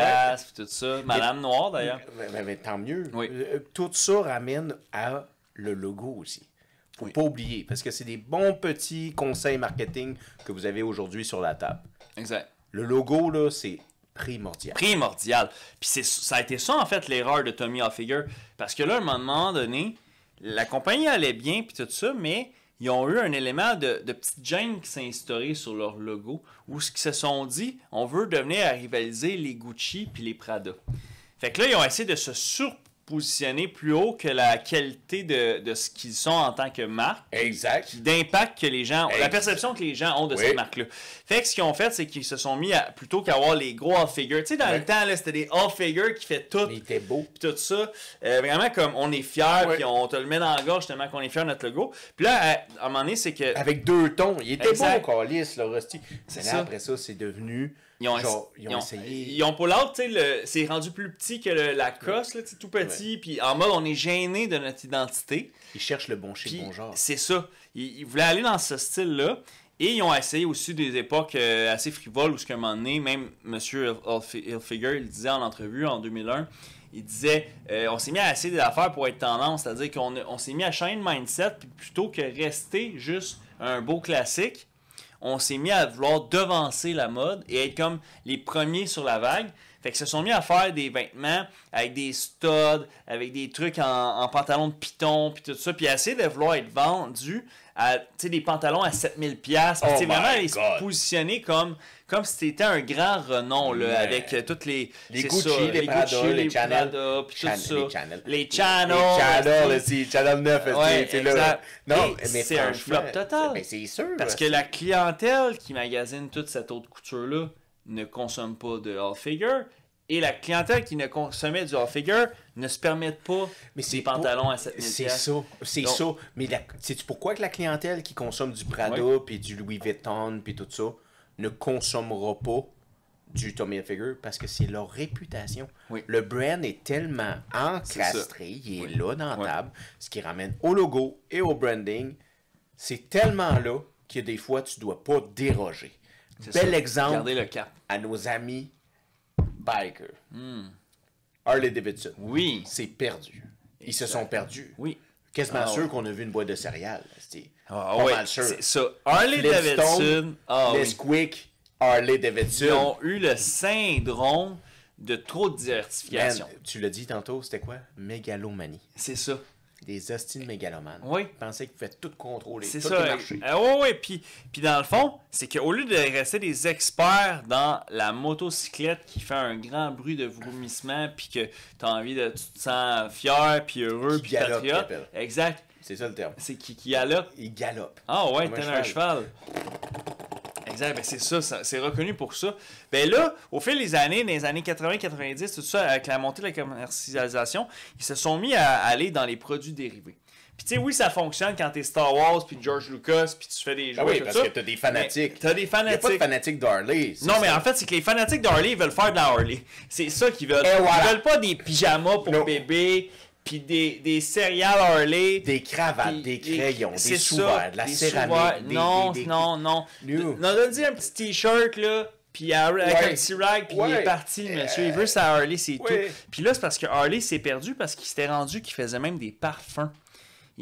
tout ça. Madame Noire, d'ailleurs. Mais tant mieux. Oui. Tout ça ramène à le logo aussi. Faut pas oublier, parce que c'est des bons petits conseils marketing que vous avez aujourd'hui sur la table. Exact. Le logo, là, c'est primordial. Puis ça a été ça, en fait, l'erreur de Tommy Hilfiger. Parce que là, à un moment donné, la compagnie allait bien, puis tout ça, mais ils ont eu un élément de petite gêne qui s'est instauré sur leur logo, où ce qu'ils se sont dit, on veut devenir à rivaliser les Gucci puis les Prada. Fait que là, ils ont essayé de se surpositionner plus haut que la qualité de ce qu'ils sont en tant que marque. Exact. D'impact que les gens... La perception que les gens ont de cette marque-là. Fait que ce qu'ils ont fait, c'est qu'ils se sont mis à... Plutôt qu'avoir les gros Hilfiger. Tu sais, dans le temps, là, c'était des Hilfiger qui fait tout. Il était beau. Puis tout ça. Vraiment comme on est fiers, puis on te le met dans la gorge tellement qu'on est fiers de notre logo. Puis là, à un moment donné, c'est que... Avec 2 tons. Il était beau, Carlis, le Rusty. C'est là, ça. après ça, c'est devenu... Ils ont essayé. Ils ont pull out, tu sais, c'est rendu plus petit que la cosse, là, tout petit. Puis en mode, on est gêné de notre identité. Ils cherchent le bon chic, bon genre. C'est ça. Ils voulaient aller dans ce style-là. Et ils ont essayé aussi des époques assez frivoles où, à un moment donné, même M. Hilfiger, il disait en entrevue en 2001, il disait on s'est mis à essayer des affaires pour être tendance, c'est-à-dire qu'on s'est mis à changer de mindset, puis plutôt que rester juste un beau classique, on s'est mis à vouloir devancer la mode et être comme les premiers sur la vague. Fait que se sont mis à faire des vêtements avec des studs, avec des trucs en pantalon de python, puis tout ça, puis essayer de vouloir être vendu à des pantalons à 7000$. Puis vraiment aller se positionner comme si c'était un grand renom, là, avec toutes les Gucci, les Prada, les Chanel, puis tout ça. Les Chanel, aussi, Chanel 9, c'est là. Non, mais c'est un flop total. Mais c'est sûr. Parce que la clientèle qui magasine toute cette haute couture-là ne consomme pas de all-figure. Et la clientèle qui ne consommait du all-figure ne se permettent pas des pantalons à 7 000 C'est ça. Mais sais-tu pourquoi que la clientèle qui consomme du Prada, puis du Louis Vuitton, puis tout ça, ne consommera pas du Tommy Hilfiger? Parce que c'est leur réputation. Oui. Le brand est tellement encastré, il est là dans la table, ce qui ramène au logo et au branding. C'est tellement là que des fois, tu dois pas déroger. Bel exemple Gardez le cap. à nos amis biker. Harley Davidson. Oui. C'est perdu. Ils se sont perdus. Oui. Quasiment sûr qu'on a vu une boîte de céréales. C'était pas mal sûr. C'est ça. Harley Davidson. Nesquik, Harley Ils Davidson. ont eu le syndrome de trop de diversification. Man, tu l'as dit tantôt, c'était quoi? Mégalomanie. C'est ça. Des hostiles mégalomanes. Oui. Ils pensaient qu'ils pouvaient tout contrôler. C'est tout ça. marcher. Oui. Puis dans le fond, c'est qu'au lieu de rester des experts dans la motocyclette qui fait un grand bruit de vomissement, puis que tu as envie de. Tu te sens fier, puis heureux, puis galope, patriote. qu'il appelle. Exact. C'est ça le terme. C'est qui galope. Ils galopent. Ah ouais, Comme t'es un cheval. Exact, ben c'est ça, c'est reconnu pour ça. Ben là, au fil des années, dans les années 80-90, tout ça, avec la montée de la commercialisation, ils se sont mis à aller dans les produits dérivés. Puis tu sais, oui, ça fonctionne quand t'es Star Wars, puis George Lucas, puis tu fais des jeux, oui, tout parce ça. que t'as des fanatiques. T'as des Il n'y a fanatiques. pas de fanatiques d'Harley. Non, mais en fait, c'est que les fanatiques d'Harley, ils veulent faire de la Harley. C'est ça qu'ils veulent. Et voilà. Ils veulent pas des pyjamas pour bébés, puis des céréales Harley. Des cravates, Puis des crayons, des c'est sous-verts, de la des céramique. sous-verts. Non. No. Non, donne-y un petit t-shirt, là, puis avec un petit rag, puis il est parti, le monsieur. Il veut sa Harley, c'est tout. Puis là, c'est parce que Harley s'est perdu, parce qu'il s'était rendu qu'il faisait même des parfums.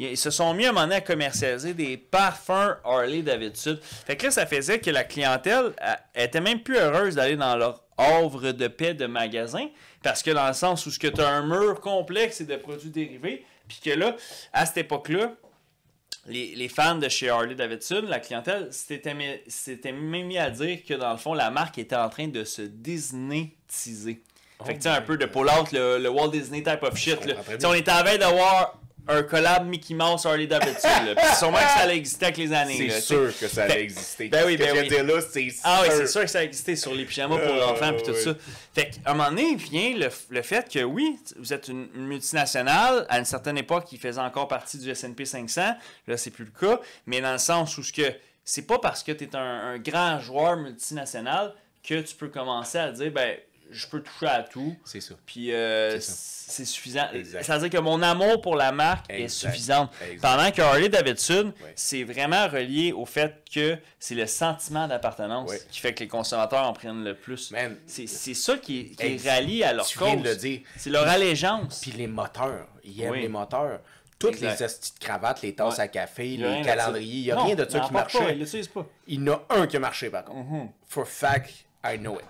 Ils se sont mis à un moment donné à commercialiser des parfums Harley Davidson. Fait que là, ça faisait que la clientèle elle était même plus heureuse d'aller dans leur havre de paix de magasin, parce que dans le sens où tu as un mur complexe et de produits dérivés, puis que là, à cette époque-là, les fans de chez Harley Davidson, la clientèle, s'était même mis à dire que dans le fond, la marque était en train de se Disney-tiser. Fait que tu sais, un peu de pull-out, le Walt Disney type of shit. Là. On était à veille d'avoir un collab Mickey Mouse Harley Davidson. Puis sûrement que ça allait exister avec les années. C'est là, sûr que ça allait exister. Ben oui, Ce que je viens de dire là, c'est sûr. Ah oui, c'est sûr que ça existait sur les pyjamas pour l'enfant et tout ça. Fait qu'à un moment donné, vient le fait que oui, vous êtes une multinationale, à une certaine époque, qui faisait encore partie du S&P 500. Là, c'est plus le cas. Mais dans le sens où c'est pas parce que tu es un grand joueur multinational que tu peux commencer à dire, ben, je peux toucher à tout. C'est ça. Puis c'est suffisant. Exact. Ça veut dire que mon amour pour la marque est suffisante. Exact. Pendant que Harley Davidson, c'est vraiment relié au fait que c'est le sentiment d'appartenance qui fait que les consommateurs en prennent le plus. C'est ça qui rallie à leur cause. Tu viens de le dire. C'est leur allégeance. Puis les moteurs. Ils aiment les moteurs. Toutes les hosties de cravates, les tasses à café, les calendriers, il n'y a rien de ça qui marchait. Il y en a un qui a marché par contre. For fact, I know it.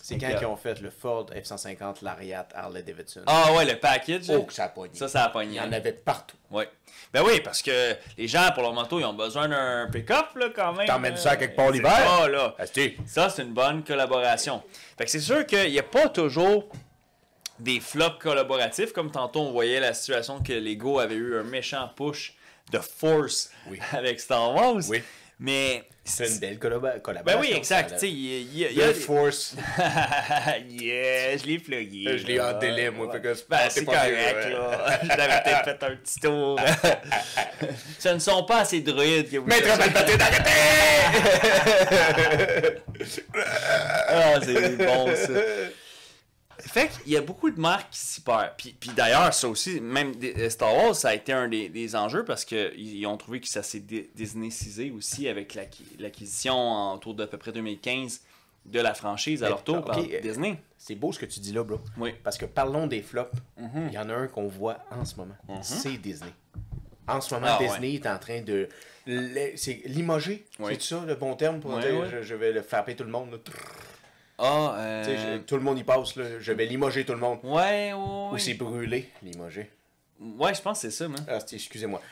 C'est quand ils ont fait le Ford F-150 Lariat Harley Davidson. Ah ouais, le package. Oh, que ça a pogné. Ça a pogné. Il y en avait partout. Oui. Ben oui, parce que les gens, pour leur moto, ils ont besoin d'un pick-up, là, quand même. T'emmènes ça quelque part l'hiver? Ah, là. Ça, c'est une bonne collaboration. Fait que c'est sûr qu'il n'y a pas toujours des flops collaboratifs, comme tantôt, on voyait la situation que Lego avait eu un méchant push de force avec Star Wars. Oui. Mais c'est une belle collaboration. Ben oui, exact. Il y a Force. Yeah, je l'ai plugué. Je l'ai en délai, moi. C'est correct, là. Je l'avais peut-être fait un petit tour. Ce ne sont pas assez droïdes que vous... Maître Palpatine, d'arrêter! Ah, c'est bon, ça. Fait qu'il y a beaucoup de marques qui s'y perdent. Puis d'ailleurs, ça aussi, même Star Wars, ça a été un des enjeux parce qu'ils ont trouvé que ça s'est Disneycisé aussi avec l'acquisition autour d'à peu près 2015 de la franchise à leur tour par Disney. C'est beau ce que tu dis là, bro. Oui. Parce que parlons des flops. Il y en a un qu'on voit en ce moment. C'est Disney. En ce moment, Disney est en train de... C'est limoger. C'est ça le bon terme pour dire je vais le frapper tout le monde. Tout le monde y passe, là. Je vais limoger tout le monde. Ou c'est brûler, limoger. Ouais, je pense que c'est ça, man. Excusez-moi.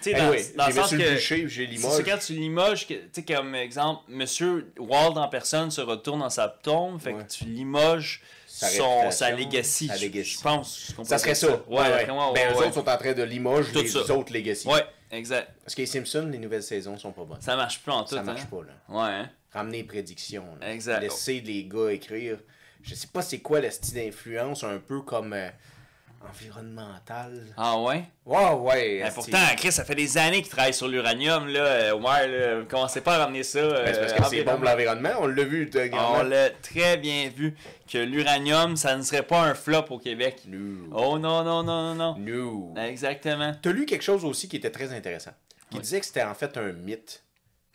Dans le sens sur que le bûcher, j'ai limoge. C'est quand tu limoges, tu sais, comme exemple, Monsieur Wald en personne se retourne dans sa tombe, fait que tu limoges sa legacy. Je pense. Ça serait ça. Ben, eux autres sont en train de limoger les autres legacy. Ouais, Exact. Parce que les Simpsons, les nouvelles saisons sont pas bonnes. Ça marche plus en tout. Ça marche pas, là. Ouais, hein? Ramener les prédictions. Là. Exact. Laisser les gars écrire. Je sais pas c'est quoi le style d'influence, un peu comme environnemental. Ah ouais? Ouais. Pourtant, Chris, ça fait des années qu'il travaille sur l'uranium, là. Ouais, là, commencez pas à ramener ça. C'est parce que c'est bon pour l'environnement, on l'a vu. On l'a très bien vu que l'uranium, ça ne serait pas un flop au Québec. No. Oh non. No. Exactement. T'as lu quelque chose aussi qui était très intéressant. Qui disait que c'était en fait un mythe.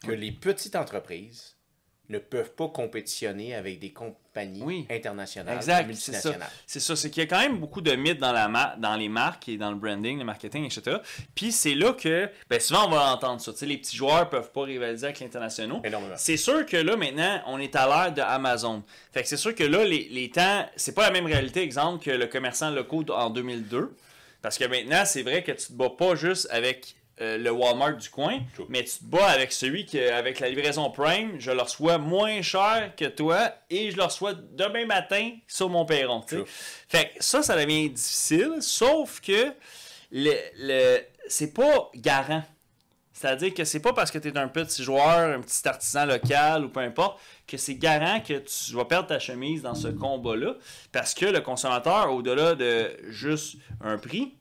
Que les petites entreprises ne peuvent pas compétitionner avec des compagnies internationales, multinationales. C'est ça. C'est qu'il y a quand même beaucoup de mythes dans les marques et dans le branding, le marketing, etc. Puis c'est là que, souvent on va entendre ça. Tu sais, les petits joueurs peuvent pas rivaliser avec l'international. C'est sûr que là, maintenant, on est à l'ère de Amazon. Fait que c'est sûr que là, les temps, c'est pas la même réalité, exemple, que le commerçant local en 2002. Parce que maintenant, c'est vrai que tu te bats pas juste avec le Walmart du coin, mais tu te bats avec celui qui, avec la livraison Prime, je le reçois moins cher que toi et je le reçois demain matin sur mon perron. Fait que ça devient difficile, sauf que c'est pas garant. C'est-à-dire que c'est pas parce que tu es un petit joueur, un petit artisan local ou peu importe, que c'est garant que tu vas perdre ta chemise dans ce combat-là, parce que le consommateur, au-delà de juste un prix,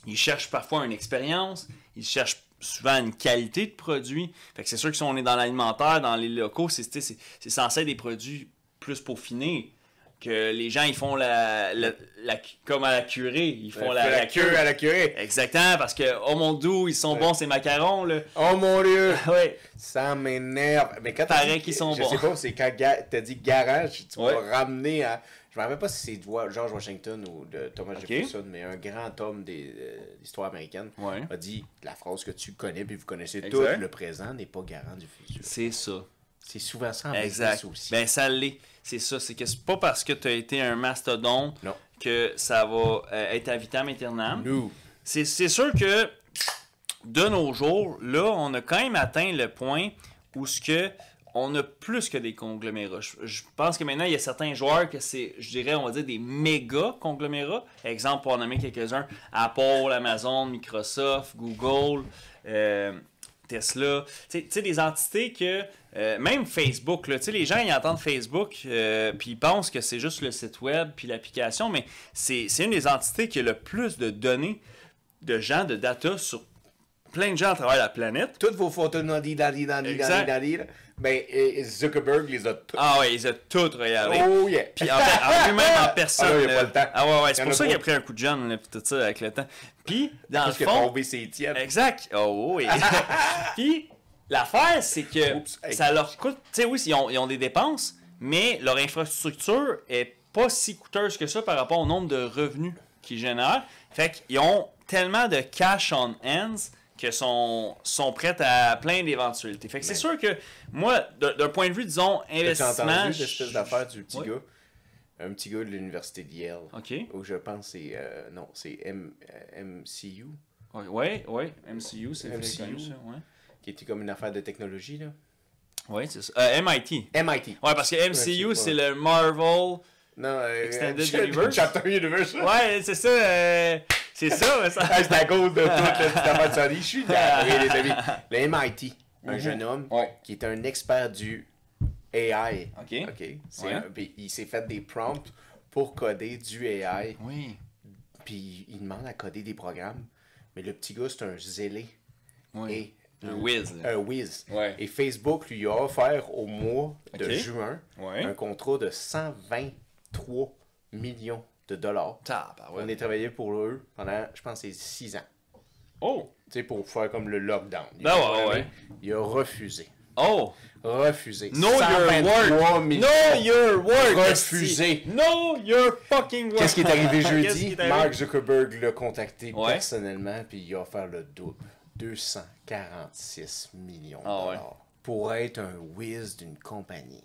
il cherche parfois une expérience, il cherche souvent une qualité de produit. Fait que c'est sûr que si on est dans l'alimentaire, dans les locaux, c'est censé être des produits plus peaufinés. Que les gens, ils font comme à la curée. Ils font la queue à la curée. Exactement, parce que, oh mon Dieu, ils sont bons ces macarons, là. Oh mon Dieu! Ouais. Ça m'énerve. Mais quand paraît qu'ils sont bons. Je sais pas, c'est quand t'as dit garage, tu vas ramener à... Je me rappelle pas si c'est George Washington ou de Thomas Jefferson, mais un grand homme de l'histoire américaine a dit la phrase que tu connais, puis vous connaissez tout, le présent n'est pas garant du futur. C'est ça. C'est souvent ça en business aussi. Ça l'est. C'est ça. C'est que c'est pas parce que tu as été un mastodonte que ça va être à vitam aeternam. No. C'est sûr que de nos jours, là, on a quand même atteint le point où on a plus que des conglomérats. Je pense que maintenant, il y a certains joueurs que c'est, je dirais, on va dire des méga conglomérats. Exemple, pour en nommer quelques-uns, Apple, Amazon, Microsoft, Google, Tesla. Tu sais, des entités que... même Facebook, là, les gens ils entendent Facebook puis ils pensent que c'est juste le site web puis l'application, mais c'est une des entités qui a le plus de données de gens, de data sur plein de gens à travers la planète. Toutes vos photos Zuckerberg les a toutes. Ah ouais, il les a toutes regardées. Oh yeah. Puis lui-même en personne. Ah, il n'y a pas le temps. Ah ouais, c'est pour ça qu'il a pris un coup de jeune, là, tout ça avec le temps. Puis dans le fond... tombé ses tiennes. Exact. Oh oui. Puis l'affaire, c'est que ça leur coûte... Tu sais, oui, ils ont des dépenses, mais leur infrastructure est pas si coûteuse que ça par rapport au nombre de revenus qu'ils génèrent. Fait qu'ils ont tellement de cash on hands que sont prêts à plein d'éventualités. Fait que c'est sûr que moi, d'un point de vue, disons, investissement... Tu as entendu l'espèce d'affaire du petit gars? Un petit gars de l'université de Yale. OK. Où je pense c'est... c'est MCU. Oui, MCU, c'est MCU, qui était comme une affaire de technologie, là. Oui, c'est ça. MIT. MIT. Ouais, parce que MCU, c'est le Marvel... Non, Extended Universe. Chapter Universe. Ouais, c'est ça. C'est ça. C'est à cause de toute la petite affaire de Sony. Je suis d'accord, les amis. Le MIT, un jeune homme qui est un expert du AI. OK. Il s'est fait des prompts pour coder du AI. Oui. Puis il demande à coder des programmes. Mais le petit gars, c'est un zélé. Oui. Et un whiz. Un whiz. Ouais. Et Facebook lui a offert au mois de juin un contrat de 123 millions de dollars. On a travaillé pour eux pendant, je pense, 6 ans. Oh! Tu sais, pour faire comme le lockdown. Il a refusé. Oh! Refusé. Know your word! Know your word! Refusé. Know your fucking word! Qu'est-ce qui est arrivé jeudi? Mark Zuckerberg l'a contacté personnellement, puis il a offert le double. 246 millions de dollars. Pour être un whiz d'une compagnie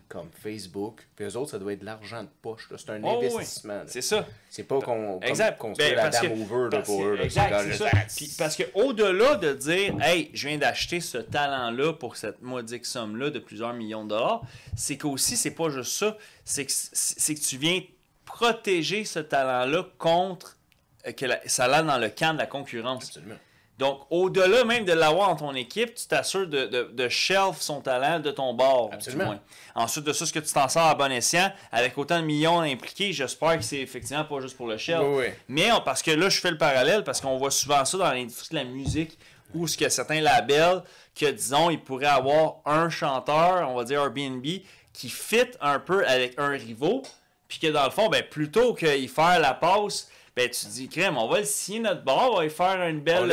comme Facebook. Puis eux autres, ça doit être de l'argent de poche. C'est un investissement. C'est ça. C'est pas qu'on construit la dame over pour eux. Exact, c'est ça. Puis, parce qu'au-delà de dire « Hey, je viens d'acheter ce talent-là pour cette modique somme-là de plusieurs millions de dollars », c'est qu'aussi, c'est pas juste ça. C'est que tu viens protéger ce talent-là contre que ça aille dans le camp de la concurrence. Absolument. Donc, au-delà même de l'avoir dans ton équipe, tu t'assures de shelf son talent de ton bord. Absolument. Ensuite de ça, ce que tu t'en sors à bon escient, avec autant de millions impliqués, j'espère que c'est effectivement pas juste pour le shelf. Oui. Mais parce que là, je fais le parallèle, parce qu'on voit souvent ça dans l'industrie de la musique, où ce que certains labels, que disons, ils pourraient avoir un chanteur, on va dire Airbnb, qui fit un peu avec un rivaux, puis que dans le fond, ben, plutôt qu'il faire la passe, ben, tu te dis, crème, on va le signer notre bord, on va lui faire une belle.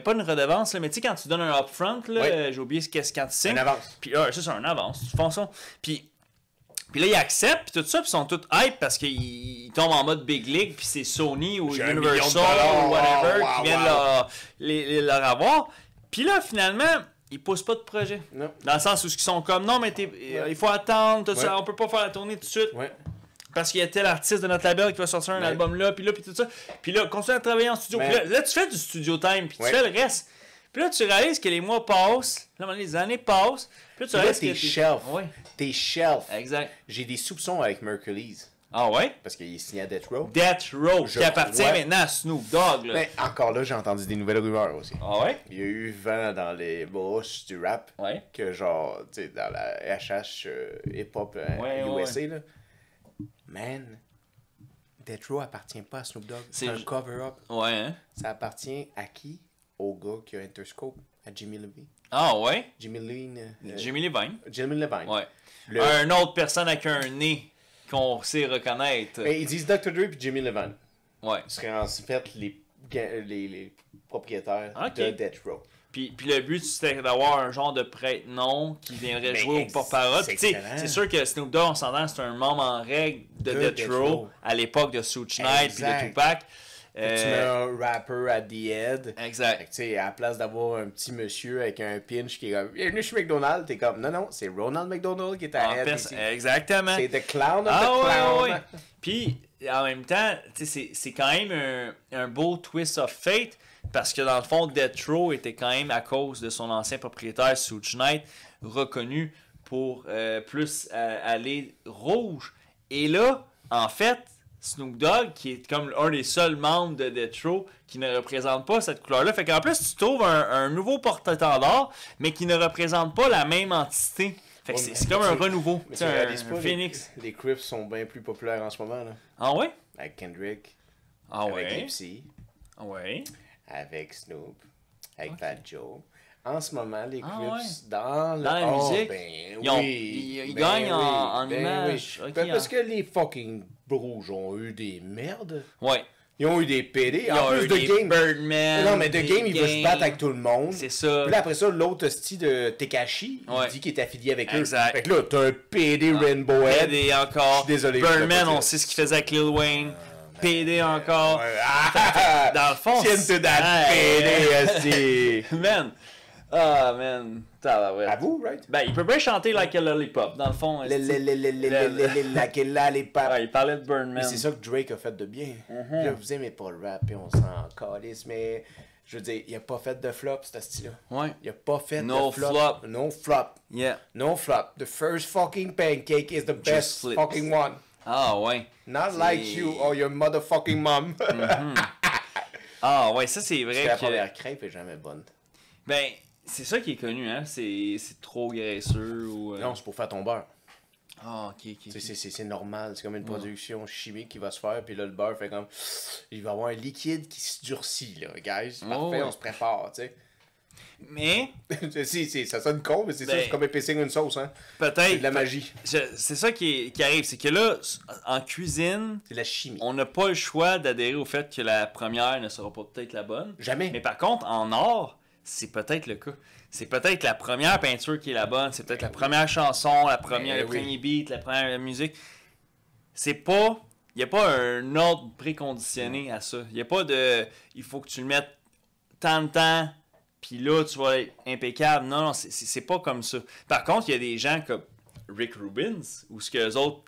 Pas une redevance, là, mais tu sais, quand tu donnes un upfront, là, j'ai oublié qu'est-ce quand tu signes. Une avance. Puis, ça, c'est un avance. Tu fais ça. Puis là, ils acceptent, puis tout ça, puis ils sont tous hype parce qu'ils tombent en mode Big League, puis c'est Sony ou Universal ou whatever qui viennent leur avoir. Puis là, finalement, ils poussent pas de projet. Non. Dans le sens où ils sont comme, non, mais il faut attendre, tout ça, on peut pas faire la tournée tout de suite. Ouais. Parce qu'il y a tel artiste de notre label qui va sortir un album là, puis tout ça. Puis là, continue à travailler en studio. Puis là, tu fais du studio time, puis tu fais le reste. Puis là, tu réalises que les mois passent, là, les années passent. Puis là, tu réalises tes shelves. Ouais. Tes shelves. Exact. J'ai des soupçons avec Mercury's. Ah ouais? Parce qu'il est signé à Death Row. Death Row, qui appartient maintenant à Snoop Dogg. Là. Mais encore là, j'ai entendu des nouvelles rumeurs aussi. Ah ouais? Il y a eu vent dans les broches du rap. Ouais. Que genre, tu sais, dans la HH hip-hop USA, là. Man, Death Row appartient pas à Snoop Dogg. C'est un cover-up. Ouais, hein? Ça appartient à qui? Au gars qui a Interscope, à Jimmy Levine. Ah ouais? Jimmy Levine. Jimmy Levine. Jimmy Levine. Ouais. Un autre personne avec un nez qu'on sait reconnaître. Mais ils disent Dr. Dre puis Jimmy Levine. Ouais. Ce serait en fait les propriétaires de Death Row. Puis le but, c'était d'avoir un genre de prête-nom qui viendrait jouer au porte-parole. C'est sûr que Snoop Dogg, on s'entend, c'est un membre en règle de Death Row à l'époque de Suge Knight puis de Tupac. Tu mets un rapper à the head. Exact. Tu sais, à la place d'avoir un petit monsieur avec un pinch qui est comme bienvenue chez McDonald's, t'es comme non, c'est Ronald McDonald qui est à head ici. Exactement. C'est the clown of the clown. Ouais. Puis en même temps, c'est quand même un beau twist of fate. Parce que dans le fond, Death Row était quand même, à cause de son ancien propriétaire, Suge Knight, reconnu pour plus aller rouge. Et là, en fait, Snoop Dogg, qui est comme un des seuls membres de Death Row qui ne représente pas cette couleur-là. Fait qu'en plus, tu trouves un nouveau porte-étendard, mais qui ne représente pas la même entité. Fait que c'est comme un renouveau. C'est un phoenix. Les Crips sont bien plus populaires en ce moment. Là. Ah ouais? Avec Kendrick. Ah ouais? Avec Nipsey. Ah ouais? Avec Snoop, avec Fat Joe. En ce moment, les Crips, dans la musique, ils gagnent en image. Oui. Okay, parce que les fucking Rouges ont eu des merdes. Ouais. Ils ont eu des PD. En plus de Game. Birdman. Non, mais de Game, il veut se battre avec tout le monde. C'est ça. Puis là, après ça, l'autre style de Tekashi, il dit qu'il est affilié avec eux. Fait que là, t'as un PD Rainbow Head. PD encore. Je suis désolé. Birdman, on sait ce qu'il faisait avec Lil Wayne. PD encore. Dans le fond, c'est PD, man. Ah, man. À vous, right? Ben, il peut bien chanter Like a Lollipop, dans le fond. Like a Lollipop. Il parlait de Birdman. Mais c'est ça que Drake a fait de bien. Là, vous aimez pas le rap et on s'en calisse, mais je veux dire, il a pas fait de flop, ce style-là. Ouais. Il a pas fait de flop. No flop. Yeah. No flop. The first fucking pancake is the best fucking one. Ah, ouais. Not like you or your motherfucking mom. Ah, ouais, ça c'est vrai. La première crêpe est jamais bonne. Ben, c'est ça qui est connu, hein. C'est trop graisseux ou. Non, c'est pour faire ton beurre. Ah, ok. C'est normal. C'est comme une production chimique qui va se faire. Puis là, le beurre fait comme. Il va y avoir un liquide qui se durcit, là, guys. Parfait, on se prépare, tu sais. Mais. ça sonne con, mais c'est ça, c'est comme épicer une sauce, hein. Peut-être. C'est de la magie. C'est ça qui arrive. C'est que là, en cuisine. C'est la chimie. On n'a pas le choix d'adhérer au fait que la première ne sera pas peut-être la bonne. Jamais. Mais par contre, en art, c'est peut-être le cas. C'est peut-être la première peinture qui est la bonne. C'est peut-être la première chanson, le premier beat, la première musique. C'est pas. Il n'y a pas un ordre préconditionné à ça. Il n'y a pas de. Il faut que tu le mettes tant de temps. Puis là, tu vas être impeccable. Non, c'est pas comme ça. Par contre, il y a des gens comme Rick Rubin, où ce que les autres,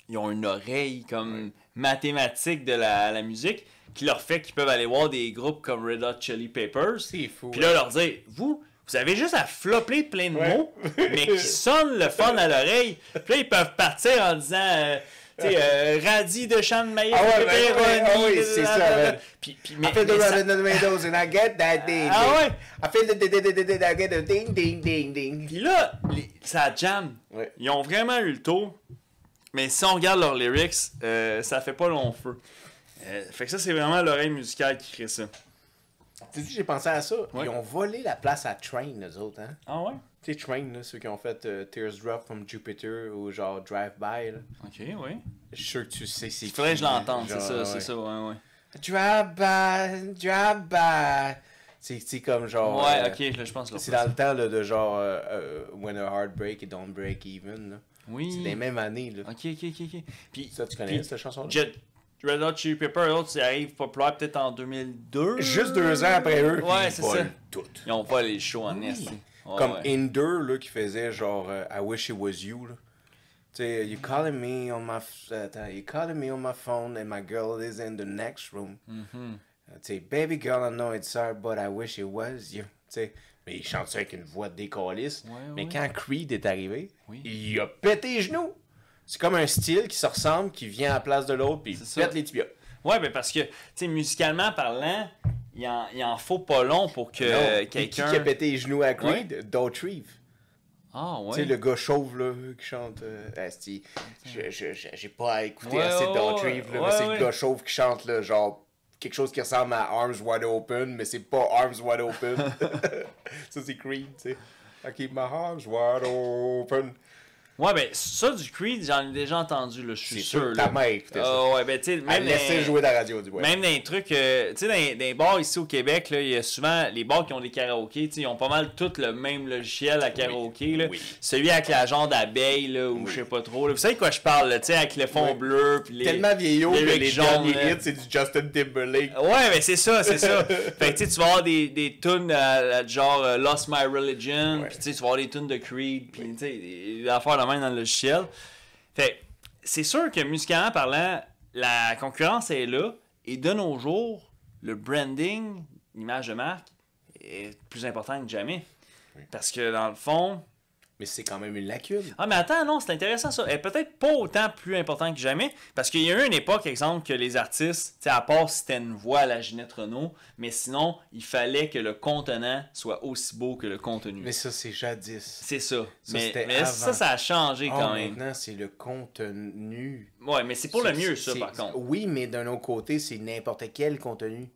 ils ont une oreille comme mathématique de la musique, qui leur fait qu'ils peuvent aller voir des groupes comme Red Hot Chili Peppers. C'est fou. Puis là, leur dire, vous avez juste à flopper plein de mots, mais qui sonnent le fun à l'oreille. Puis là, ils peuvent partir en disant... radis de champ de maïs, oui, c'est ça, man. Mais I feel the Rotten Tomatoes and I get that ding. Ah ouais? I feel I get a ding, ding, ding, ding. Puis là, ça jam. Ouais. Ils ont vraiment eu le tour. Mais si on regarde leurs lyrics, ça fait pas long feu. Fait que ça, c'est vraiment l'oreille musicale qui crée ça. Tu sais, j'ai pensé à ça. Ouais. Ils ont volé la place à Train, eux autres, hein? Ah ouais? Tu sais, Train, là, ceux qui ont fait Teardrop from Jupiter ou genre Drive-By, là. Ok, oui. Je suis sûr que tu sais c'est Il faudrait que je l'entende, genre, c'est ça, ouais. Drive-By. C'est comme genre... Ouais, ok, là, je pense que c'est dans le temps là, de genre When a Heart Break et Don't Break Even, là. Oui. C'est les mêmes années, là. Ok. Puis, Ça, tu connais cette chanson-là? Red Hot Chili Peppers, l'autre, ça arrive populaire peut-être en 2002. Juste 2 ans après eux, Ouais, ils c'est volent ça. tout. Ils ont pas les shows en Oui. esti. Ouais, Comme ouais. Inder, là, qui faisait genre I Wish It Was You, là. Tu sais, you calling me on my phone and my girl is in the next room. Tu sais, baby girl, I know it's hard, but I wish it was you. Tu sais, mais il chante ça avec une voix décalisse. Mais quand Creed est arrivé, il a pété les genoux. C'est comme un style qui se ressemble, qui vient à la place de l'autre, puis il pète les tibias. Ouais, ben parce que, tu sais, musicalement parlant, il en faut pas long pour que quelqu'un... Qui a pété les genoux à Creed? Daughtreeve. Ah, ouais. Tu sais, le gars chauve, là, qui chante... Asti, j'ai pas écouté assez de Daughtreeve, là, mais c'est le gars chauve qui chante, là, genre... Quelque chose qui ressemble à Arms Wide Open, mais c'est pas Arms Wide Open. Ça, c'est Creed, tu sais. I keep my arms wide open. Ouais, ben ça du Creed, j'en ai déjà entendu, là, je suis sûr. Ta mère écoutait ça. Ouais, ben tu sais, même laissez jouer dans la radio du bois. Même dans les trucs, tu sais, dans les bars ici au Québec, là, il y a souvent les bars qui ont des karaokés, tu sais, ils ont pas mal tous le même logiciel à karaoké, là. Oui. Celui avec la genre d'abeille, là, ou je sais pas trop. Là. Vous savez de quoi je parle, là, tu sais, avec le fond bleu, puis les... Tellement vieillot que les jaunes, derniers hits, c'est du Justin Timberlake. Ouais, mais c'est ça. Fait que tu sais, tu vas avoir des tunes genre Lost My Religion, puis tu sais, tu vas avoir des tunes de Creed, puis tu sais, des affaires de même dans le logiciel. Fait c'est sûr que musicalement parlant, la concurrence est là, et de nos jours, le branding, l'image de marque, est plus important que jamais. Parce que dans le fond... Mais c'est quand même une lacune. Ah, mais attends, non, c'est intéressant ça. Elle est peut-être pas autant plus important que jamais, parce qu'il y a eu une époque, exemple, que les artistes, tu sais, à part si c'était une voix à la Ginette Renault, mais sinon, il fallait que le contenant soit aussi beau que le contenu. Mais ça, c'est jadis. C'est ça. Mais avant. ça a changé quand même. Maintenant, c'est le contenu. Ouais, mais c'est pour le mieux, ça, par contre. Oui, mais d'un autre côté, c'est n'importe quel contenu.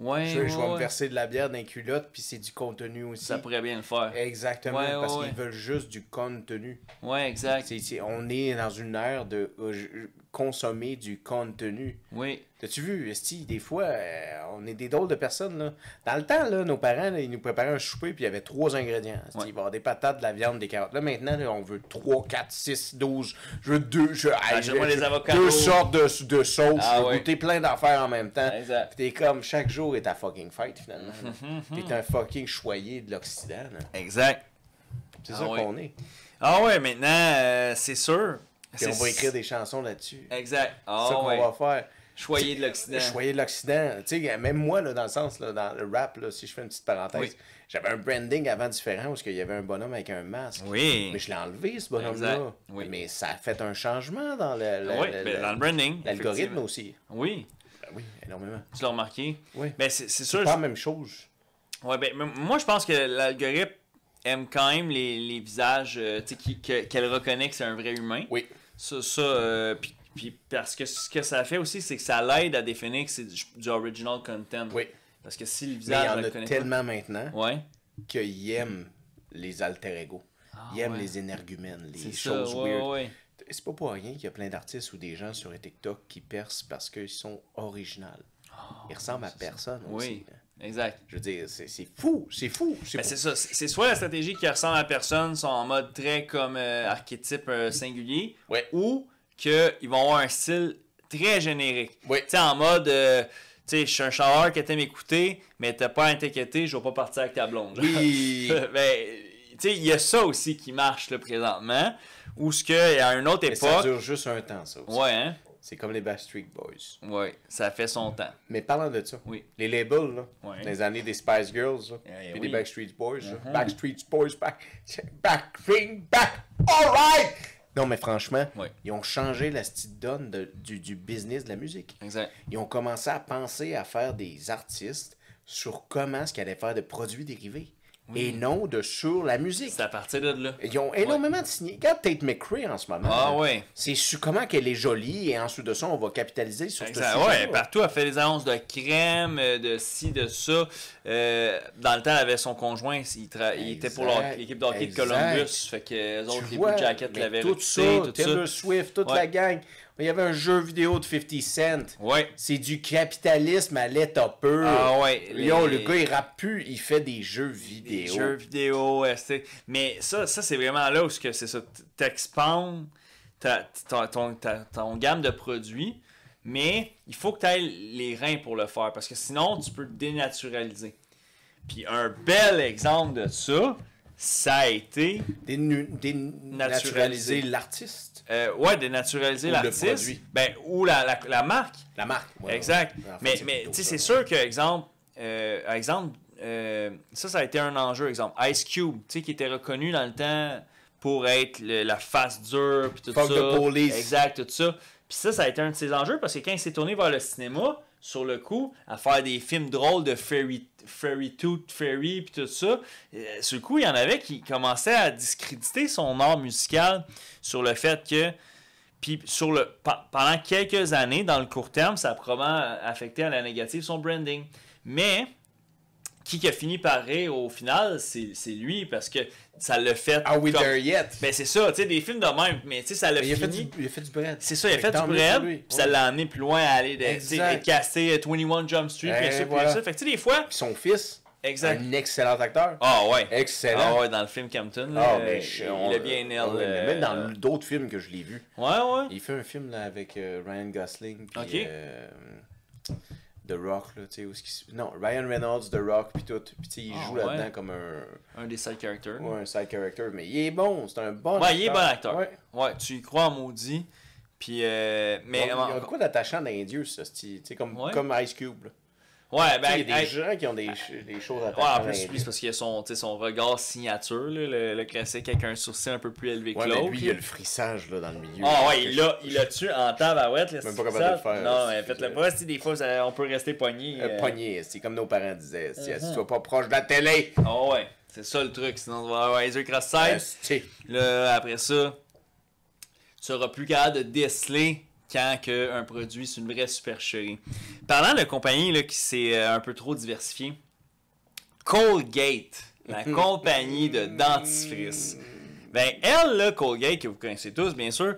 Ouais, je vais me verser de la bière dans les culottes, puis c'est du contenu aussi. Ça pourrait bien le faire. Exactement, parce qu'ils veulent juste du contenu. Ouais, exact. On est dans une ère de consommer du contenu. Oui. T'as-tu vu, Esti, des fois, on est des drôles de personnes, là. Dans le temps, là, nos parents, là, ils nous préparaient un souper, puis il y avait 3 ingrédients. Il va y avoir des patates, de la viande, des carottes. Là, maintenant, là, on veut 3, 4, 6, 12. Je veux 2. Les avocats. 2 sortes de sauces. Ah, je veux goûter plein d'affaires en même temps. Exact. Puis t'es comme, chaque jour est ta fucking fight, finalement. T'es un fucking choyé de l'Occident. Là. Exact. C'est ça qu'on est. Ah ouais, maintenant, c'est sûr. Puis on va écrire des chansons là-dessus. Exact. C'est ça qu'on va faire. Choyer de l'Occident. Choyer de l'Occident. Tu sais, même moi, là, dans le sens, là, dans le rap, là, si je fais une petite parenthèse, j'avais un branding avant différent parce qu'il y avait un bonhomme avec un masque. Oui. Mais je l'ai enlevé, ce bonhomme-là. Oui. Mais ça a fait un changement dans dans le branding. L'algorithme aussi. Oui. Ben oui, énormément. Tu l'as remarqué? Oui. Ben, c'est sûr. C'est pas la même chose. Ouais, ben, moi, je pense que l'algorithme aime quand même les visages qu'elle reconnaît que c'est un vrai humain. Oui. Puis parce que ce que ça fait aussi, c'est que ça l'aide à définir que c'est du original content. Oui. Parce que si le visage il y en a tellement maintenant qu'ils aiment les alter ego. Ils aiment les énergumènes, les choses weird. Ouais. C'est pas pour rien qu'il y a plein d'artistes ou des gens sur TikTok qui percent parce qu'ils sont originaux. Ils ressemblent à personne aussi. Oui. Exact. Je veux dire, c'est fou, c'est fou. C'est ça. C'est soit la stratégie qui ressemble à personne, sont en mode très comme archétype singulier, ou qu'ils vont avoir un style très générique. Oui. Tu sais, en mode, tu sais, je suis un chanteur qui t'aime écouter, mais t'as pas à t'inquiéter, je vais pas partir avec ta blonde. Oui. Ben, tu sais, il y a ça aussi qui marche là, présentement, ou ce que à une autre époque. Mais ça dure juste un temps, ça aussi. Ouais, hein. C'est comme les Backstreet Boys. Oui, ça fait son temps. Mais parlant de ça, les labels, là, dans les années des Spice Girls, puis des Backstreet Boys, Backstreet Boys, back, all right! Non, mais franchement, Ouais. ils ont changé la style donne du business de la musique. Exact. Ils ont commencé à penser à faire des artistes sur comment ce qu'ils allaient faire de produits dérivés. Et non de sur la musique. C'est à partir de là. Ils ont énormément de signés. Regarde Tate McRae en ce moment. Ah là. ouais. C'est sur comment qu'elle est jolie et ensuite de ça, on va capitaliser sur ce Exact. sujet. Ouais, partout, elle fait des annonces de crème, de ci, de ça. Dans le temps, elle avait son conjoint, il était pour l'équipe de hockey de Columbus. Fait que les autres, les Blue Jackets l'avaient tout réputé, ça, tout Taylor Swift, toute la gang. Il y avait un jeu vidéo de 50 Cent. Ouais. C'est du capitalisme à l'état pur. Ah ouais. Yo, le gars, il rappe plus, il fait des jeux vidéo. Des jeux vidéo, mais ça c'est vraiment là où c'est ça. T'expandes ton gamme de produits, mais il faut que tu aies les reins pour le faire, parce que sinon, tu peux te dénaturaliser. Puis un bel exemple de ça a été... Dénaturaliser l'artiste. Ouais, dénaturaliser l'artiste. Ben, ou la marque. La marque. Ouais, exact. Ouais. Mais tu sais, c'est sûr que, exemple, ça a été un enjeu, exemple. Ice Cube, tu sais, qui était reconnu dans le temps pour être la face dure, puis tout Fuck ça. the police. Exact, tout ça. Puis ça a été un de ses enjeux, parce que quand il s'est tourné vers le cinéma, sur le coup, à faire des films drôles de Fairy Tooth Fairy, puis tout ça, sur le coup, il y en avait qui commençaient à discréditer son art musical sur le fait que... Puis pendant quelques années, dans le court terme, ça a probablement affecté à la négative son branding. Mais qui a fini par rire au final, c'est lui, parce que ça l'a fait... Are we there yet? Ben c'est ça, tu sais, des films de même, mais tu sais, ça l'a fini... Il a fait du bread. C'est ça, il a fait du bread, puis ça l'a amené plus loin à aller casser 21 Jump Street, puis ça, puis ça. Fait que tu sais, des fois... Puis son fils, exact. Un excellent acteur. Ah ouais. Excellent. Ah ouais, dans le film Campton, là, il a bien nail. Même dans d'autres films que je l'ai vus. Ouais, ouais. Il fait un film là, avec Ryan Gosling, puis The Rock, là, tu sais, non, Ryan Reynolds, The Rock, puis tout. Puis tu sais, il joue là-dedans comme un des side characters. Ouais, un side character, mais il est bon, c'est un bon acteur. Ouais, il est bon acteur. Ouais, tu y crois en maudit. Puis, mais... Il y a quoi d'attachant dans les dieux, ça, tu sais, comme Ice Cube, là. Ouais, ben... Il y a des gens qui ont des choses attachantes. Ouais, en plus, c'est parce qu'il a son regard signature, là, le classique avec un sourcil un peu plus élevé que l'autre. Mais lui, il y a le frissage, là, dans le milieu. Ah ouais, il l'a tué en tabarouette, là. Même pas capable de le faire. Non, mais faites-le pas, si des fois, on peut rester pogné. Pogné, c'est comme nos parents disaient. Si tu vas pas proche de la télé. Ah ouais, c'est ça le truc, sinon on va avoir les yeux cross-side. Là, après ça, tu seras plus capable de déceler quand un produit c'est une vraie supercherie. Parlant de compagnie là, qui s'est un peu trop diversifiée, Colgate, la compagnie de dentifrice. Ben, elle, là, Colgate, que vous connaissez tous, bien sûr,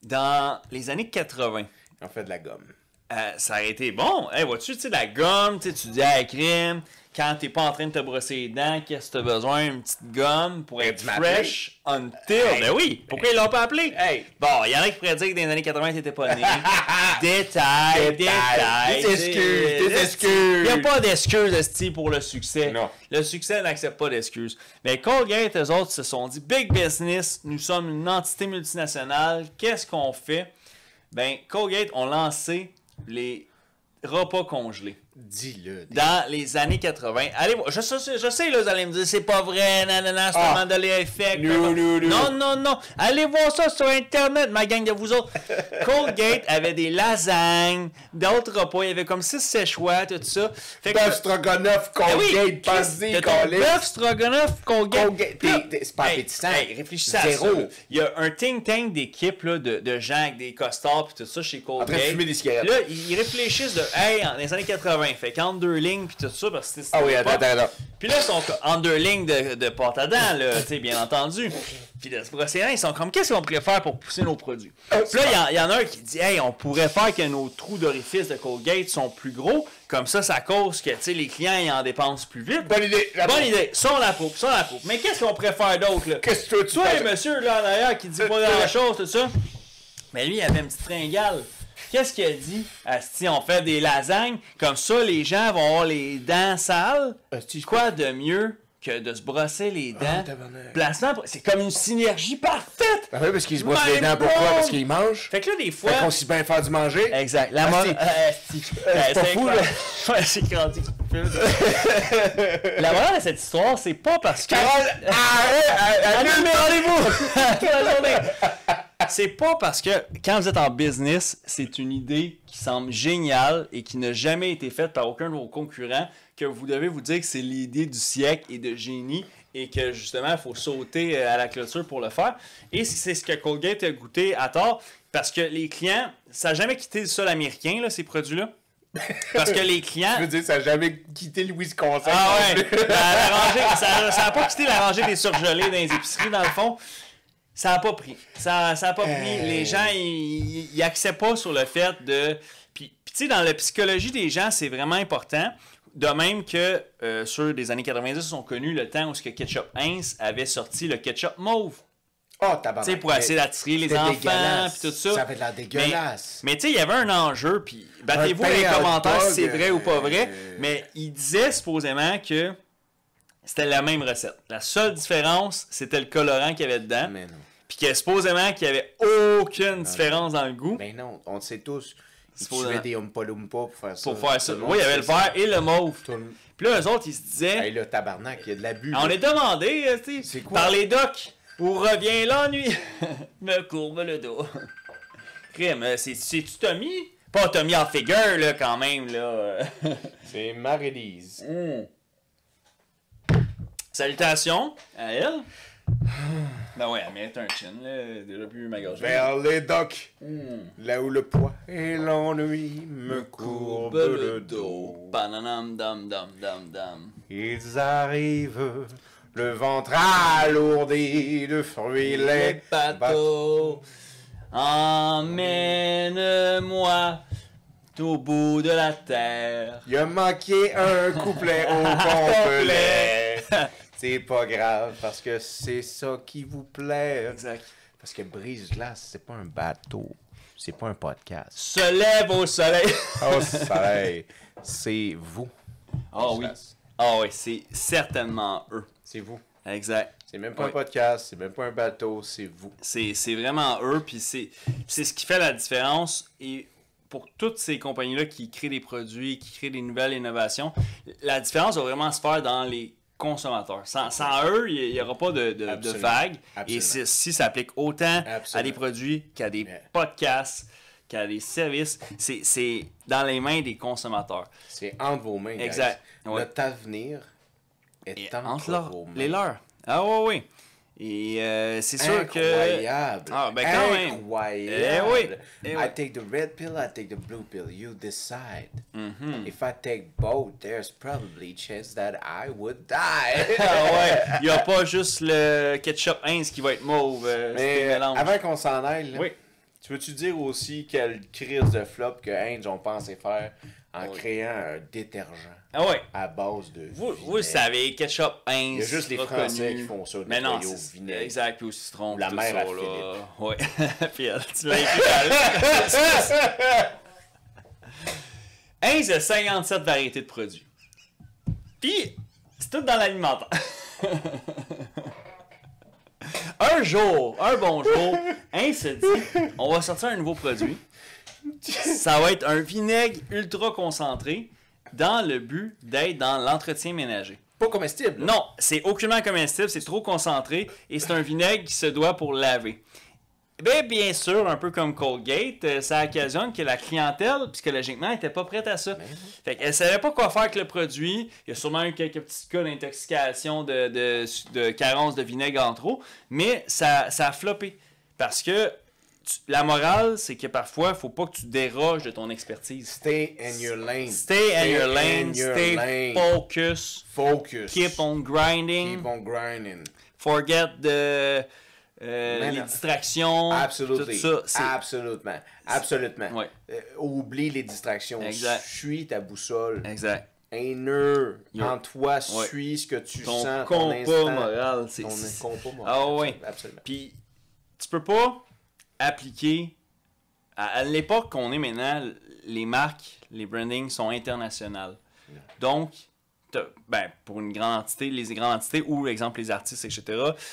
dans les années 80. On fait de la gomme. Ça a été bon. Hey, vois-tu, tu sais, la gomme, tu dis, hey, crème, quand t'es pas en train de te brosser les dents, qu'est-ce que t'as besoin? Une petite gomme pour être fresh until. Ben oui, pourquoi ils l'ont pas appelé? Bon, il y en a qui pourraient dire que dans les années 80, t'étais pas né. Détail. Des excuses. Il n'y a pas d'excuses, esti, pour le succès. Non. Le succès n'accepte pas d'excuses. Mais Colgate, eux autres, se sont dit, big business, nous sommes une entité multinationale, qu'est-ce qu'on fait? Ben, Colgate ont lancé les repas congelés. Dis-le. Dans les années 80. Allez, je sais, là, vous allez me dire, c'est pas vrai, nanana, c'est un Mandela Effect. Non. Allez voir ça sur Internet, ma gang de vous autres. Colgate avait des lasagnes, d'autres repas, il y avait comme 6 choix, tout ça. Bœuf stroganoff, Colgate, pas-y, Colgate. Bœuf stroganoff, Colgate. C'est pas appétissant. Réfléchissez à ça. Il y a un think tank d'équipe de gens avec des costards et tout ça chez Colgate. En train de fumer des cigarettes. Là, ils réfléchissent dans les années 80. Fait qu'entre deux lignes, puis tout ça, parce que c'était... Ah oui, attends. Puis là, ils sont en deux lignes de pâte à dents, là, tu sais, bien entendu. Puis de se brosser les dents, ils sont comme, qu'est-ce qu'on pourrait faire pour pousser nos produits? Puis là, il y en a un qui dit, hey, on pourrait faire que nos trous d'orifice de Colgate sont plus gros, comme ça cause que, tu sais, les clients, ils en dépensent plus vite. Bonne idée. Bonne idée. Ça, on l'approuve. Mais qu'est-ce qu'on pourrait faire d'autre, là? Qu'est-ce que tu Toi, monsieur, là, en arrière, qui dit pas grand-chose, tout ça. Mais lui, il avait une petite fringale. Qu'est-ce qu'il a dit? Asti, on fait des lasagnes, comme ça, les gens vont avoir les dents sales. Quoi de mieux que de se brosser les dents. Placement, c'est comme une synergie parfaite! Ben oui, parce qu'ils se brossent les dents, pourquoi? Parce qu'ils mangent? Fait que là, des fois... Fait qu'on s'y bien faire du manger? Exact. La c'est pas fou, là! Ouais, c'est grandi. La morale de cette histoire, c'est pas parce que... Carole, annule mes rendez-vous! C'est pas parce que quand vous êtes en business, c'est une idée qui semble géniale et qui n'a jamais été faite par aucun de vos concurrents que vous devez vous dire que c'est l'idée du siècle et de génie et que justement il faut sauter à la clôture pour le faire. Et c'est ce que Colgate a goûté à tort parce que les clients, ça n'a jamais quitté le sol américain, là, ces produits-là. Parce que les clients... Je veux dire, ça n'a jamais quitté le Wisconsin. Ah ouais! La rangée, ça n'a pas quitté la rangée des surgelés dans les épiceries, dans le fond. Ça n'a pas pris. Ça a pas pris. Les gens, ils acceptent pas sur le fait de... Puis tu sais, dans la psychologie des gens, c'est vraiment important. De même que ceux des années 90 ont connu le temps où ce que Ketchup Heinz avait sorti le ketchup mauve. Oh, tabarnak. Tu sais, pour essayer d'attirer les enfants, puis tout ça. Ça avait de l'air dégueulasse. Mais tu sais, il y avait un enjeu, puis battez-vous dans les commentaires si c'est vrai ou pas vrai. Mais il disait supposément que c'était la même recette. La seule différence, c'était le colorant qu'il y avait dedans. Mais non. Puis que supposément qu'il n'y avait aucune différence dans le goût. Mais non, on le sait tous. Ils tuaient des Oompa Loompa pour faire ça. Pour faire ça. Oui, il y avait le vert et le mauve. Puis là, eux autres, ils se disaient... Hey, le tabarnak, il y a de l'abus. On est demandé, tu sais, par les docs. Où revient l'ennui? Me courbe le dos. Crime, c'est-tu Tommy? Pas Tommy en figure, là, quand même, là. C'est Marie-Lise. Salutations à elle. Ben ouais, elle mérite un chin, là. Déjà plus ma gorge. Vers les docks, là où le poids et l'ennui me courbent le dos. Bananam dam dam dam dam. Ils arrivent, le ventre alourdi de fruits les bateaux. Emmène-moi au bout de la terre. Il a manqué un couplet au complet. C'est pas grave, parce que c'est ça qui vous plaît. Exact. Parce que Brise-Glace, c'est pas un bateau. C'est pas un podcast. Se lève au soleil. Au soleil. C'est vous. Ah oui. Ah oui, c'est certainement eux. C'est vous. Exact. C'est même pas un podcast, c'est même pas un bateau, c'est vous. C'est vraiment eux, puis c'est ce qui fait la différence. Et pour toutes ces compagnies-là qui créent des produits, qui créent des nouvelles innovations, la différence va vraiment se faire dans les consommateurs. Sans eux, il n'y aura pas de vague. Et si ça applique autant à des produits qu'à des podcasts, qu'à des services, c'est dans les mains des consommateurs. C'est entre vos mains. Exact. Ouais. Notre avenir est entre vos mains. Les leurs. Ah oui. Et c'est sûr que... Incroyable. Ah, ben quand même. Incroyable. Oui. I take the red pill, I take the blue pill. You decide. If I take both, there's probably a chance that I would die. Ah ouais. Il n'y a pas juste le ketchup Heinz qui va être mauve. Mais avant qu'on s'en aille, là, oui. Tu veux-tu dire aussi quelle crise de flop que Heinz ont pensé faire en créant un détergent à base de vous savez, ketchup Heinz. Il y a juste les Français qui font ça. Mais non, c'est vinaigre. Exact, puis au citron. La mère à Philippe. Oui. Puis elle, tu l'as Heinz a 57 variétés de produits. Puis, c'est tout dans l'alimentaire. Un bon jour, Heinz se dit, on va sortir un nouveau produit. Ça va être un vinaigre ultra concentré dans le but d'être dans l'entretien ménager. Pas comestible. Non, c'est aucunement comestible, c'est trop concentré et c'est un vinaigre qui se doit pour laver. Bien sûr, un peu comme Colgate, ça occasionne que la clientèle, psychologiquement, n'était pas prête à ça. Fait qu'elle ne savait pas quoi faire avec le produit. Il y a sûrement eu quelques petits cas d'intoxication, de carence de vinaigre en trop, mais ça a floppé. Parce que la morale, c'est que parfois, il ne faut pas que tu déroges de ton expertise. Stay in your lane. Stay in your lane. Stay focus. Keep on grinding. Forget les distractions. Absolument. Tout ça. Absolument. Ouais. Oublie les distractions. Exact. Suis ta boussole. Exact. Un nœud en toi, suis ce que tu sens. Ton compas moral. Ton compas moral. Ah oui. Absolument. Puis, tu peux pas appliquer... À l'époque qu'on est maintenant, les marques, les brandings sont internationales. Donc, Ben, pour une grande entité, les grandes entités ou, exemple, les artistes, etc.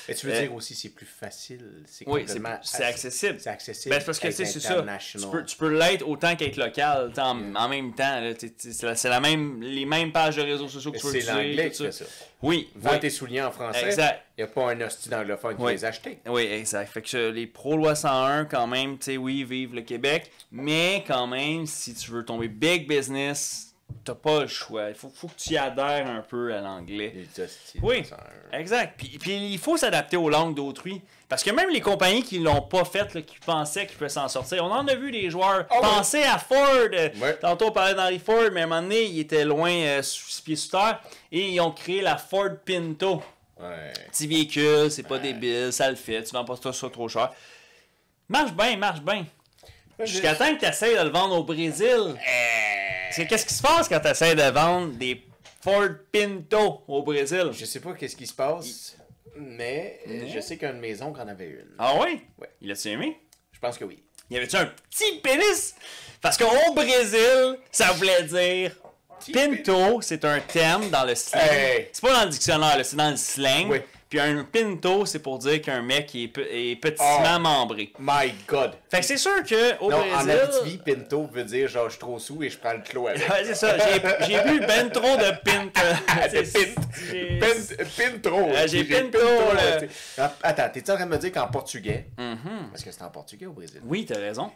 Et tu veux dire aussi c'est plus facile. Oui, c'est accessible. C'est accessible. Ben, c'est parce que c'est ça. Tu peux l'être autant qu'être local en même temps. C'est les mêmes pages de réseaux sociaux que tu veux utiliser. C'est l'anglais qui fait ça. Oui. Vends tes souliers en français. Exact. Il n'y a pas un hostie d'anglophone qui va les acheter. Oui, exact. Fait que les pro-loi 101, quand même, tu sais, oui, vive le Québec. Mais quand même, si tu veux tomber big business, t'as pas le choix. Il faut que tu y adhères un peu à l'anglais. Oui, exact. Puis il faut s'adapter aux langues d'autrui. Parce que même les compagnies qui l'ont pas fait, là, qui pensaient qu'ils pouvaient s'en sortir, on en a vu des joueurs penser à Ford. Tantôt on parlait d'Henry Ford, mais à un moment donné, il était loin, sous pied sous terre. Et ils ont créé la Ford Pinto. Ouais. Petit véhicule, c'est pas débile, ça le fait, tu vends pas ça trop cher. Marche bien. Jusqu'à temps que tu essaies de le vendre au Brésil. Qu'est-ce qui se passe quand tu essaies de vendre des Ford Pinto au Brésil? Je sais pas qu'est-ce qui se passe, mais je sais qu'un de mes oncles en avait une. Ah oui? Ouais. Il a-tu aimé? Je pense que oui. Y avait-tu un petit pénis? Parce qu'au Brésil, ça voulait dire... Pinto, c'est un terme dans le slang. Hey. C'est pas dans le dictionnaire, c'est dans le slang. Oui. Puis un pinto, c'est pour dire qu'un mec est petitiment membré. My God! Fait que c'est sûr que au Brésil... En Abitibi, pinto veut dire genre je suis trop sous et je prends le clos avec. Ouais, c'est ça. J'ai bu ben trop de pint. Pintro. J'ai pinto. Attends, t'es-tu en train de me dire qu'en portugais, parce que c'est en portugais au Brésil, Oui, t'as raison.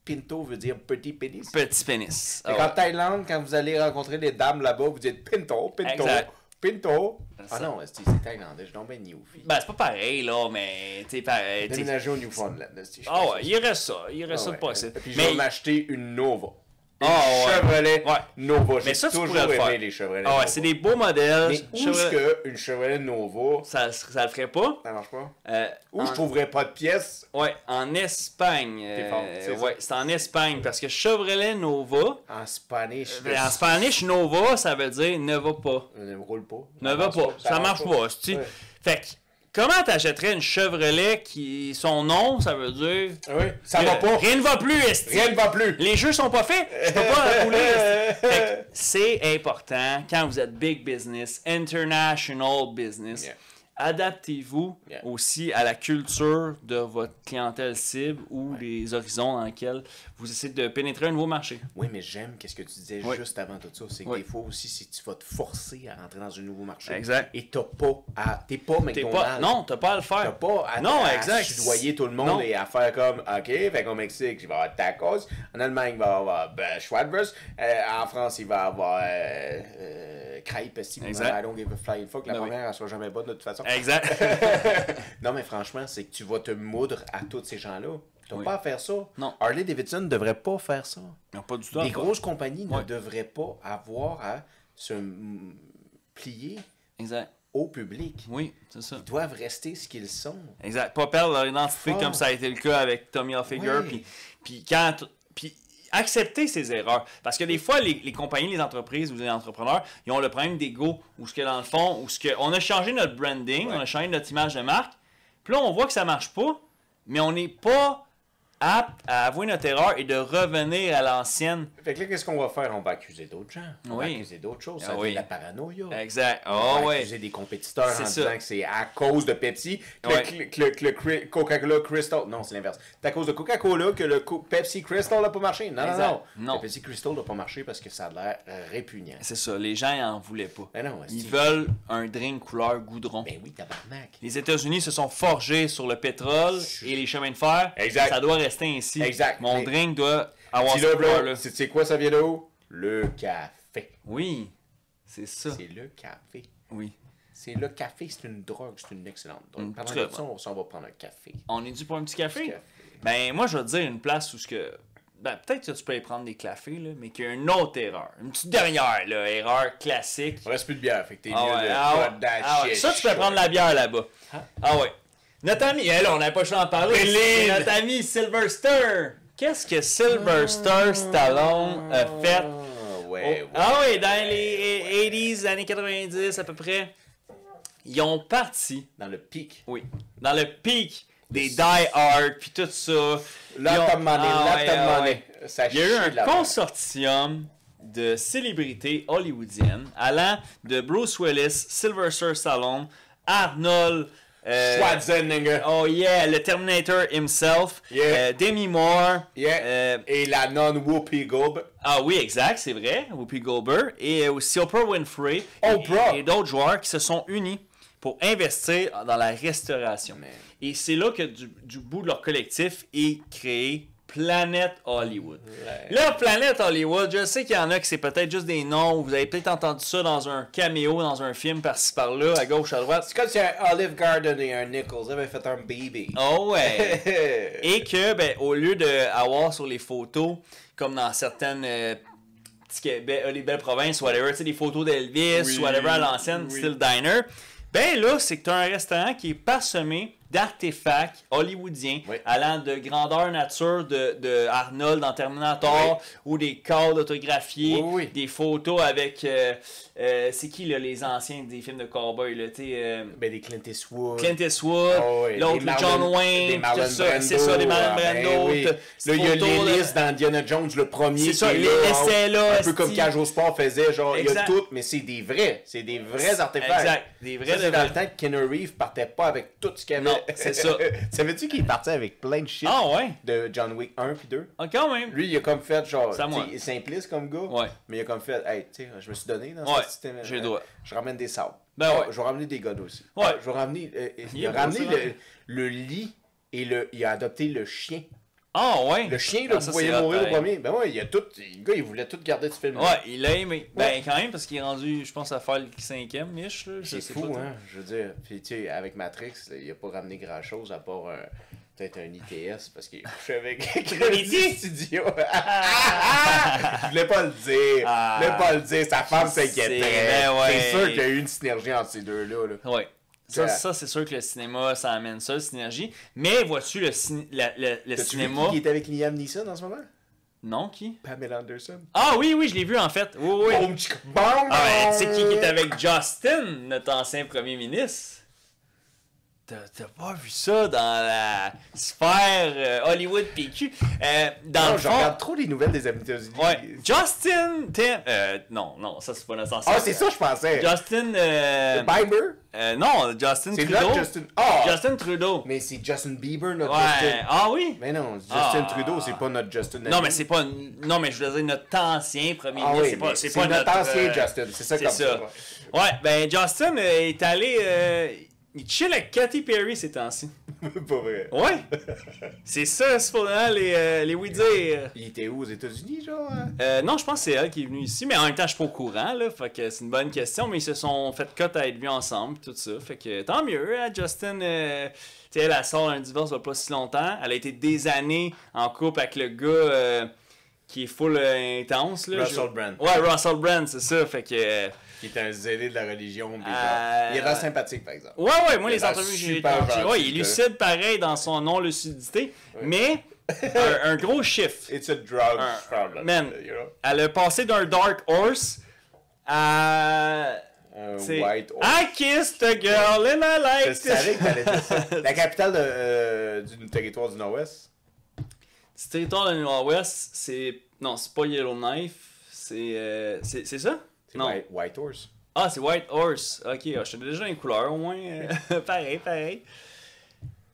pinto veut dire petit pénis? Petit pénis. Et qu'en Thaïlande, quand vous allez rencontrer les dames là-bas, vous dites pinto. Exact. Pinto. Ça. Ah non, c'est thaïlandais, je tombe bien newfie. Ben, c'est pas pareil, là, mais... Déménager au Newfoundland. Ah ouais, il reste ça. Il reste ça de possible. Puis je vais m'acheter une Nova. Chevrolet Nova. Mais ça, tu toujours pourrais le faire. aimé les Chevrolets Ah ouais, Nova. c'est des beaux modèles. Mais où est-ce qu'une Chevrolet Nova... Ça le ferait pas? Ça marche pas? Où je trouverais pas de pièces? Ouais, en Espagne. C'est en Espagne, parce que Chevrolet Nova... En Spanish. En Spanish, Nova, ça veut dire ne va pas. Ne roule pas. Ne va pas. Ça marche pas. Fait que, comment t'achèterais une Chevrolet qui... Son nom, ça veut dire... Oui, ça va pas. Rien ne va plus, esti. Rien ne va plus. Les jeux sont pas faits. Je peux pas rouler, esti. Fait que c'est important, quand vous êtes big business, international business... Yeah. Adaptez-vous aussi à la culture de votre clientèle cible ou les horizons dans lesquels vous essayez de pénétrer un nouveau marché. Oui, mais j'aime qu'est-ce que tu disais juste avant tout ça. C'est que des fois aussi, si tu vas te forcer à rentrer dans un nouveau marché. Exact. Et t'es pas McDonald's. Non, t'as pas à le faire. T'as pas à soudoyer tout le monde et à faire comme, OK, fait qu'au Mexique, il va y avoir tacos. En Allemagne, il va y avoir Schwadbers. En France, il va y avoir crêpes. I don't give a flying fuck. La première, elle sera jamais bonne de toute façon. Exact. Non, mais franchement, c'est que tu vas te moudre à tous ces gens-là. Tu n'as pas à faire ça. Non. Harley Davidson ne devrait pas faire ça. Non, pas du tout. Les grosses compagnies ne devraient pas avoir à se plier au public. Oui, c'est ça. Ils doivent rester ce qu'ils sont. Exact. Pas perdre leur identité comme ça a été le cas avec Tommy Hilfiger. Puis accepter ses erreurs. Parce que des fois, les compagnies, les entreprises ou les entrepreneurs, ils ont le problème d'ego. Ou ce que dans le fond, on a changé notre branding, on a changé notre image de marque. Puis là, on voit que ça marche pas, mais on n'est pas apte à avouer notre erreur et de revenir à l'ancienne. Fait que là, qu'est-ce qu'on va faire? On va accuser d'autres gens. On va accuser d'autres choses. Ça devient de la paranoïa. Exact. On va accuser des compétiteurs en disant que c'est à cause de Pepsi que le Coca-Cola Crystal... Non, c'est l'inverse. C'est à cause de Coca-Cola que le Pepsi Crystal n'a pas marché. Non. Le Pepsi Crystal n'a pas marché parce que ça a l'air répugnant. C'est ça. Les gens n'en voulaient pas. Ben non, ils veulent un drink couleur goudron. Ben oui, tabarnak. Les États-Unis se sont forgés sur le pétrole et les chemins de fer. Exact. Ça doit rester ainsi. Exact. Mon drink doit avoir ce couleur-là. C'est quoi, ça vient de où? Le café. Oui, c'est ça. C'est le café. Oui. C'est le café, c'est une drogue, c'est une excellente drogue. Pendant que ça, on va prendre un café. On est dû pour un petit café? Ben, moi, je vais te dire une place où ce que... Ben, peut-être que tu peux y prendre des cafés, là, mais qu'il y a une autre erreur. Une petite dernière, là, erreur classique. Il reste plus de bière, fait que t'es Ça, tu peux prendre la bière là-bas. Ah ouais. Notre ami, là, on n'avait pas le choix d'en parler. Notre ami Sylvester. Qu'est-ce que Sylvester Stallone a fait? Ah oui, dans les 80s, années 90 à peu près, ils ont parti. Dans le pic. Oui, dans le pic des Die Hard, puis tout ça. Là, t'as demandé. Il y a eu un consortium de célébrités hollywoodiennes, allant de Bruce Willis, Sylvester Stallone, Arnold... Schwarzenegger. Oh yeah, le Terminator himself. Yeah. Demi Moore. Yeah. Et la nonne Whoopi Goldberg. Ah oui, exact, c'est vrai. Whoopi Goldberg. Et aussi Oprah Winfrey. Oprah. Et d'autres joueurs qui se sont unis pour investir dans la restauration. Man. Et c'est là que du bout de leur collectif est créé Planète Hollywood. Ouais. Là, Planète Hollywood, je sais qu'il y en a que c'est peut-être juste des noms. Vous avez peut-être entendu ça dans un caméo, dans un film par-ci par-là, à gauche, à droite. C'est comme si un Olive Garden et un Nichols avaient fait un baby. Oh ouais! Et que, ben, au lieu d'avoir sur les photos, comme dans certaines les belles provinces, whatever, tu sais, des photos d'Elvis, Oui, whatever, à l'ancienne, oui. style diner, ben là, c'est que tu as un restaurant qui est parsemé d'artefacts hollywoodiens Oui. allant de grandeur nature de Arnold dans Terminator ou des cadres autographiés, Oui, oui. des photos avec c'est qui là, les anciens des films de cowboy là, tu sais Ben, des Clint Eastwood. Clint Eastwood, Oh, oui. l'autre Des Marlon- John des Wayne, Marlon tout ça, Brando, c'est ça, des Marlon ben Brando. oui. Là, il y a l'hélice dans Indiana Jones, le premier. C'est ça, qui est les là, essais là, un peu comme esti. Cage au Sport faisait, genre, il y a Exact. tout, mais c'est des vrais artefacts. Exact, des vrais Ça, c'est de dans vrais. le temps que Keanu Reeves partait pas avec tout ce qu'il avait. Non, c'est ça. Savais-tu qu'il partait avec plein de shit Ah ouais, de John Wick 1 puis 2? ah, quand même. Lui, il a comme fait, genre, C'est à moi. il est simpliste comme gars, Ouais. mais il a comme fait, hey, tu sais, je me suis donné dans Ouais, ce système. j'ai le droit. Je ramène des sables. Ben ouais. Je vais ramener des guns aussi. Ouais. Je vais ramener. Il est a beau, ramené ça, le lit et il a adopté le chien. Ah ouais. Le chien, là, Ah, que ça, vous voyez c'est hot, mourir au pareil. premier. Ben ouais, le gars, il voulait tout garder de ce film. Ouais, il l'a aimé. Ben Ouais. quand même, parce qu'il est rendu, je pense, à faire le 5e, Mich. C'est fou, hein. Je veux dire, puis tu sais, avec Matrix, là, il a pas ramené grand chose à part peut-être un ITS parce qu'il couchait avec Credit Studio. Je voulais pas le dire. Ah. Je voulais pas le dire. Sa femme s'inquiétait. Ben ouais. C'est sûr qu'il y a eu une synergie entre ces deux-là. Là. Ouais. Ça c'est sûr que le cinéma, ça amène ça, la synergie. Mais vois-tu, le T'as-tu cinéma... vu qui est avec Liam Neeson en ce moment? Non, qui? Pamela Anderson. Ah oui, oui, je l'ai vu en fait. Oui, oui. Boum, tchic, bam, Ah ben, tu sais qui est bam. avec Justin, notre ancien premier ministre? T'as pas vu ça dans la sphère Hollywood PQ? Dans Non, le je fond... regarde trop les nouvelles des États-Unis. Ouais. Justin non, ça c'est pas notre sens. Ah, c'est ça, je pensais. Justin... Bieber? non, Justin C'est Trudeau. notre Justin. Ah! Justin Trudeau. Mais c'est Justin Bieber, notre Ouais. Justin. Ah oui? Mais non, Justin Ah. Trudeau, c'est pas notre Justin. Non, mais c'est pas... Non, mais je veux dire, notre ancien premier Ah ministre, oui, c'est pas notre ancien Justin. C'est ça c'est comme ça. ça. Ouais. Ouais, ben Justin est allé... il chill avec Katy Perry ces temps-ci. Pas vrai. Ouais. C'est ça, c'est pour les oui-dire. Il était où, aux États-Unis, genre? Hein? Non, je pense que c'est elle qui est venue ici, mais en même temps, je suis pas au courant, là. Fait que c'est une bonne question, mais ils se sont fait cut à être vus ensemble, tout ça. Fait que tant mieux, hein, Justin. Tu sais, elle sort d'un divorce il y a pas si longtemps. Elle a été des années en couple avec le gars qui est full intense, là. Russell Brand. Ouais, Russell Brand, c'est ça. Fait que. Qui est un zélé de la religion. Puis Euh, genre, il est l'air sympathique, par exemple. Ouais, moi, Il a les l'air entrevues que j'ai super entendues, ouais, gentil, il est là. lucide pareil dans son non-lucidité, mais un gros chiffre. It's a drug problem. Man, you know? elle a passé d'un Dark Horse à... Un c'est- white horse. I kissed a girl and I Je liked savais it. que t'allais dire ça. La capitale du territoire du Nord-Ouest? Ce territoire du Nord-Ouest, c'est... Non, c'est pas Yellowknife, c'est ça? C'est Non. White Horse. Ah, c'est White Horse. Ok, je sais déjà une couleur au moins. Pareil.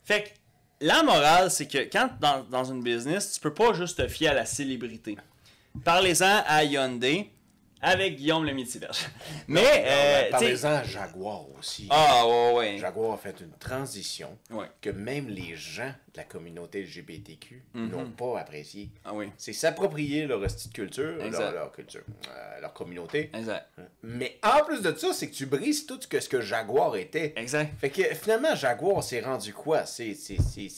Fait que la morale, c'est que quand dans une business, tu peux pas juste te fier à la célébrité. Parlez-en à Hyundai avec Guillaume le Métiverge. Mais, tu sais... Parlez-en à Jaguar aussi. Ah, ouais. Jaguar a fait une transition Ouais. que même les gens de la communauté LGBTQ n'ont pas apprécié. Ah oui, C'est s'approprier leur style de culture, Exact. leur culture, leur communauté. exact. Mais en plus de ça, c'est que tu brises tout ce que Jaguar était. Exact. Fait que finalement, Jaguar s'est rendu quoi? C'est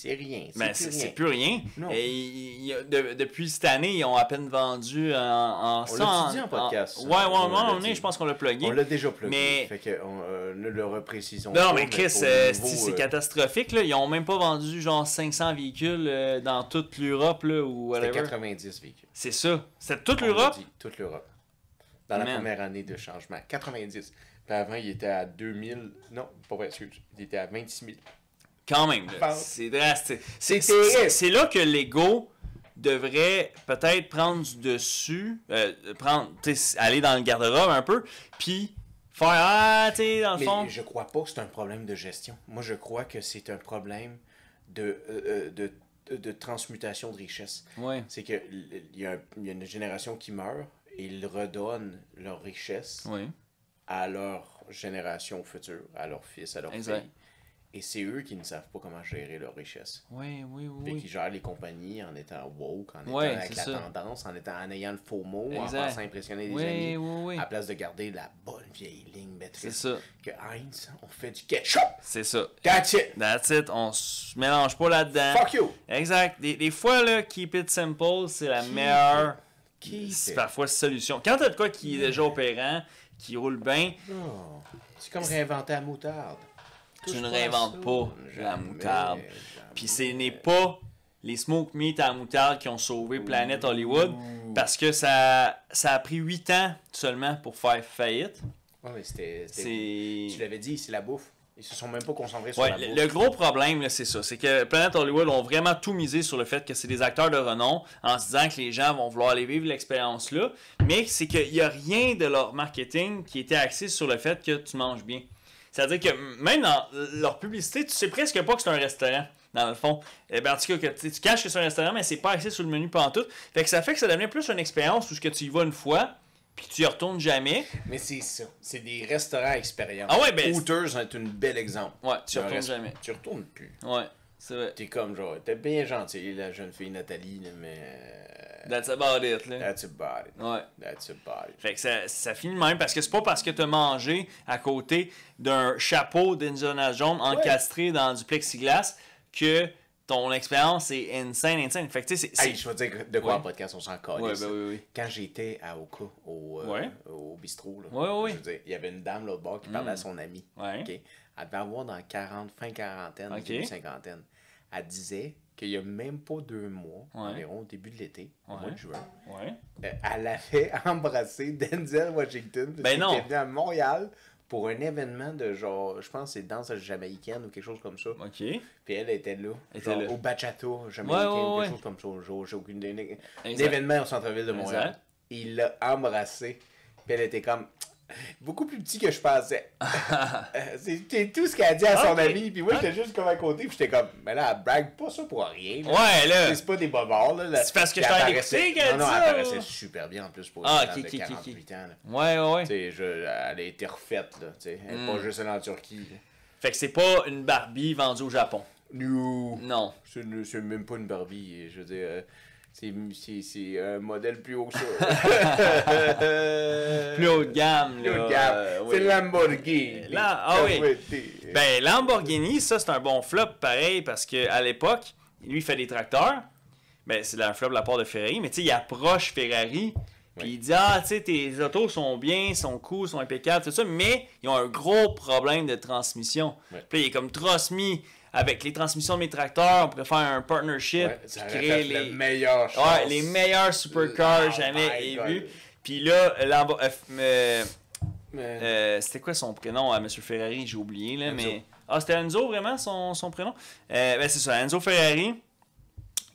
rien. Ben, c'est plus rien. Non. Et depuis cette année, ils ont à peine vendu en On l'a dit en podcast. Ouais, On l'a on est, dit. je pense qu'on l'a plugué. On l'a déjà plugué. Mais- Fait que ne le reprécisons Non, pas, mais Chris, au niveau, c'est catastrophique. Là. Ils ont même pas vendu genre 500 véhicules dans toute l'Europe là, ou C'était whatever. 90 véhicules. C'est ça. C'est toute On l'a l'Europe? dit, toute l'Europe. Dans la Man. première année de changement. 90. Puis avant, il était à 2000. Non, pas vrai, excuse. Il était à 26 000. Quand même. là. Pense. C'est drastique. C'est terrible. C'est là que l'ego devrait peut-être prendre du dessus, aller dans le garde-robe un peu, puis faire, dans le fond... Mais je crois pas que c'est un problème de gestion. Moi, je crois que c'est un problème de transmutation de richesse. Ouais. C'est qu'il y a une génération qui meurt et ils redonnent leur richesse à leur génération future, à leurs fils, à leurs filles. Et c'est eux qui ne savent pas comment gérer leur richesse. Oui. Et qui gèrent les compagnies en étant woke, en étant avec la tendance, en ayant le faux mot, en pensant impressionner les amis, à la place de garder la bonne vieille ligne maîtrise. C'est ça. Que Heinz, on fait du ketchup. C'est ça. That's it. That's it. On se mélange pas là-dedans. Fuck you. Exact. Des fois, là, keep it simple, c'est la meilleure parfois solution. Quand t'as de quoi qui est déjà opérant, qui roule bien... Oh, c'est comme réinventer la moutarde. Tu ne réinventes pas la moutarde. Puis ce n'est pas les smoke meat à la moutarde qui ont sauvé Planète Hollywood, parce que ça a pris 8 ans seulement pour faire faillite. Oui, mais tu l'avais dit, c'est la bouffe. Ils se sont même pas concentrés sur la bouffe. Le gros problème, là, c'est ça. C'est que Planète Hollywood ont vraiment tout misé sur le fait que c'est des acteurs de renom, en se disant que les gens vont vouloir aller vivre l'expérience-là. Mais c'est qu'il n'y a rien de leur marketing qui était axé sur le fait que tu manges bien. C'est-à-dire que même dans leur publicité, tu sais presque pas que c'est un restaurant, dans le fond. En tout cas, que tu caches que c'est un restaurant, mais c'est pas axé sur le menu pantoute. Fait que ça devient plus une expérience où tu y vas une fois, puis tu y retournes jamais. Mais c'est ça. C'est des restaurants expérience. Ah ouais, ben... Hooters est un bel exemple. Ouais, tu y retournes jamais. Tu retournes plus. Ouais, c'est vrai. T'es comme genre, t'es bien gentil, la jeune fille Nathalie, là, mais... That's about it, là. That's about it. Ouais. That's about it. Fait que ça finit de même, parce que c'est pas parce que t'as mangé à côté d'un chapeau d'Indiana Jones encastré dans du plexiglas que ton expérience est insane. Fait que tu sais, Hey, je vais dire de quoi en podcast, on s'en calisse. Oui. Quand j'étais à Oka, au bistrot, là, je veux dire, il y avait une dame l'autre bord qui parlait à son amie. Ouais. Okay? Elle devait avoir dans fin quarantaine, début cinquantaine. Elle disait qu'il n'y a même pas 2 mois, environ au début de l'été, au mois de juin, elle avait embrassé Denzel Washington. Ben non. Elle était venue à Montréal pour un événement de genre, je pense que c'est danse jamaïcaine ou quelque chose comme ça. OK. Puis elle était là, au bachata jamaïcain ou quelque chose comme ça. J'ai aucune idée. Un événement au centre-ville de Montréal. Il l'a embrassé. Puis elle était comme... beaucoup plus petit que je pensais. C'est tout ce qu'elle a dit à son ami. Puis moi, j'étais juste comme à côté. Puis j'étais comme, mais là, elle brague pas ça pour rien. Là. Ouais, là. C'est pas des bobards. Là. C'est parce que je t'en écouté qu'elle dit ça. Non, elle apparaissait super bien en plus pour une femme de 48 ans. Là. Ouais. Elle a été refaite. Là, elle n'est pas juste allée en Turquie. Là. Fait que c'est pas une Barbie vendue au Japon. Non. C'est même pas une Barbie. Je veux dire... C'est un modèle plus haut que ça. Plus haut de gamme. Plus haut de gamme. C'est Lamborghini. Ben, Lamborghini, ça, c'est un bon flop, pareil, parce qu'à l'époque, lui, il fait des tracteurs. Ben, c'est un flop de la part de Ferrari, mais tu sais, il approche Ferrari, puis il dit, tu sais, tes autos sont bien, sont cool, sont impeccables, tout ça, mais ils ont un gros problème de transmission. Puis il est comme transmis. Avec les transmissions de mes tracteurs, on pourrait faire un partnership, créer les meilleurs supercars jamais vus. Puis là, c'était quoi son prénom à M. Ferrari? J'ai oublié, là, mais... c'était Enzo, vraiment, son prénom? C'est ça, Enzo Ferrari.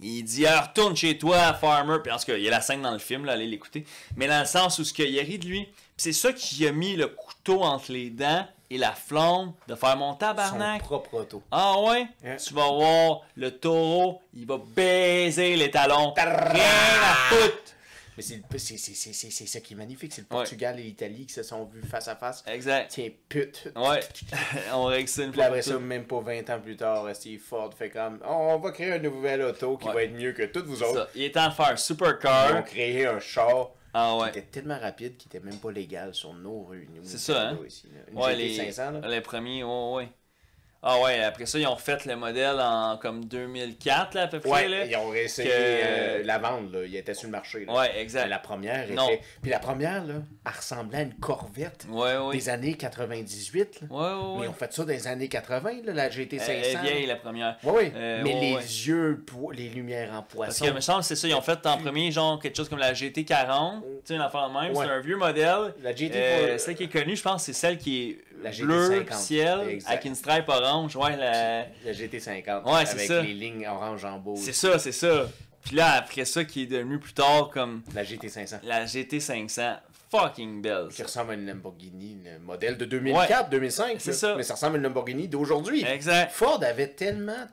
Il dit, retourne chez toi, Farmer. Puis en tout cas, il y a la scène dans le film, là, allez l'écouter. Mais dans le sens où il rit de lui. Puis c'est ça qui a mis le couteau entre les dents et la flamme de faire mon tabarnak. Son propre auto. Ah ouais? Tu vas voir, le taureau, il va baiser les talons. Rien à foutre. Mais c'est ça qui est magnifique. C'est le Portugal et l'Italie qui se sont vus face à face. Exact. Tiens, pute. Ouais. On règle ça une fois. Après ça, même pas 20 ans plus tard, Steve Ford fait comme on va créer un nouvel auto qui va être mieux que toutes vous autres. Ça. Il est temps de faire un supercar. Ils ont créé un char qui était tellement rapide qu'il était même pas légal sur nos rues. C'est ça, hein? Ici, une GT500, là. Les premiers, ouais. Ah ouais, après ça, ils ont refait le modèle en comme 2004, là, à peu près. Ouais, là, ils ont essayé la vente, là. Il était sur le marché. Là. Ouais, exact. Mais la première était... Puis la première, là, elle ressemblait à une Corvette des années 98. Là. Ouais. Mais ils ont fait ça dans les années 80, là, la GT500. Elle est vieille, la première. Oui. Mais les yeux, les lumières en poisson. Parce que, il me semble, c'est ça, ils ont fait en premier, genre, quelque chose comme la GT40. Tu sais, une affaire de même. C'est un vieux modèle. La GT... celle qui est connue, je pense, c'est celle qui est la bleu, GT50. ciel, exact. avec une stripe orange. Ouais, la GT50. Ouais, c'est avec ça. les lignes orange en beau. C'est ça. Puis là, après ça, qui est devenu plus tard comme La GT500. la GT500. Fucking belle. Qui ressemble à une Lamborghini, le modèle de 2004, 2005. C'est ça. Mais ça ressemble à une Lamborghini d'aujourd'hui. Exact. Ford avait tellement,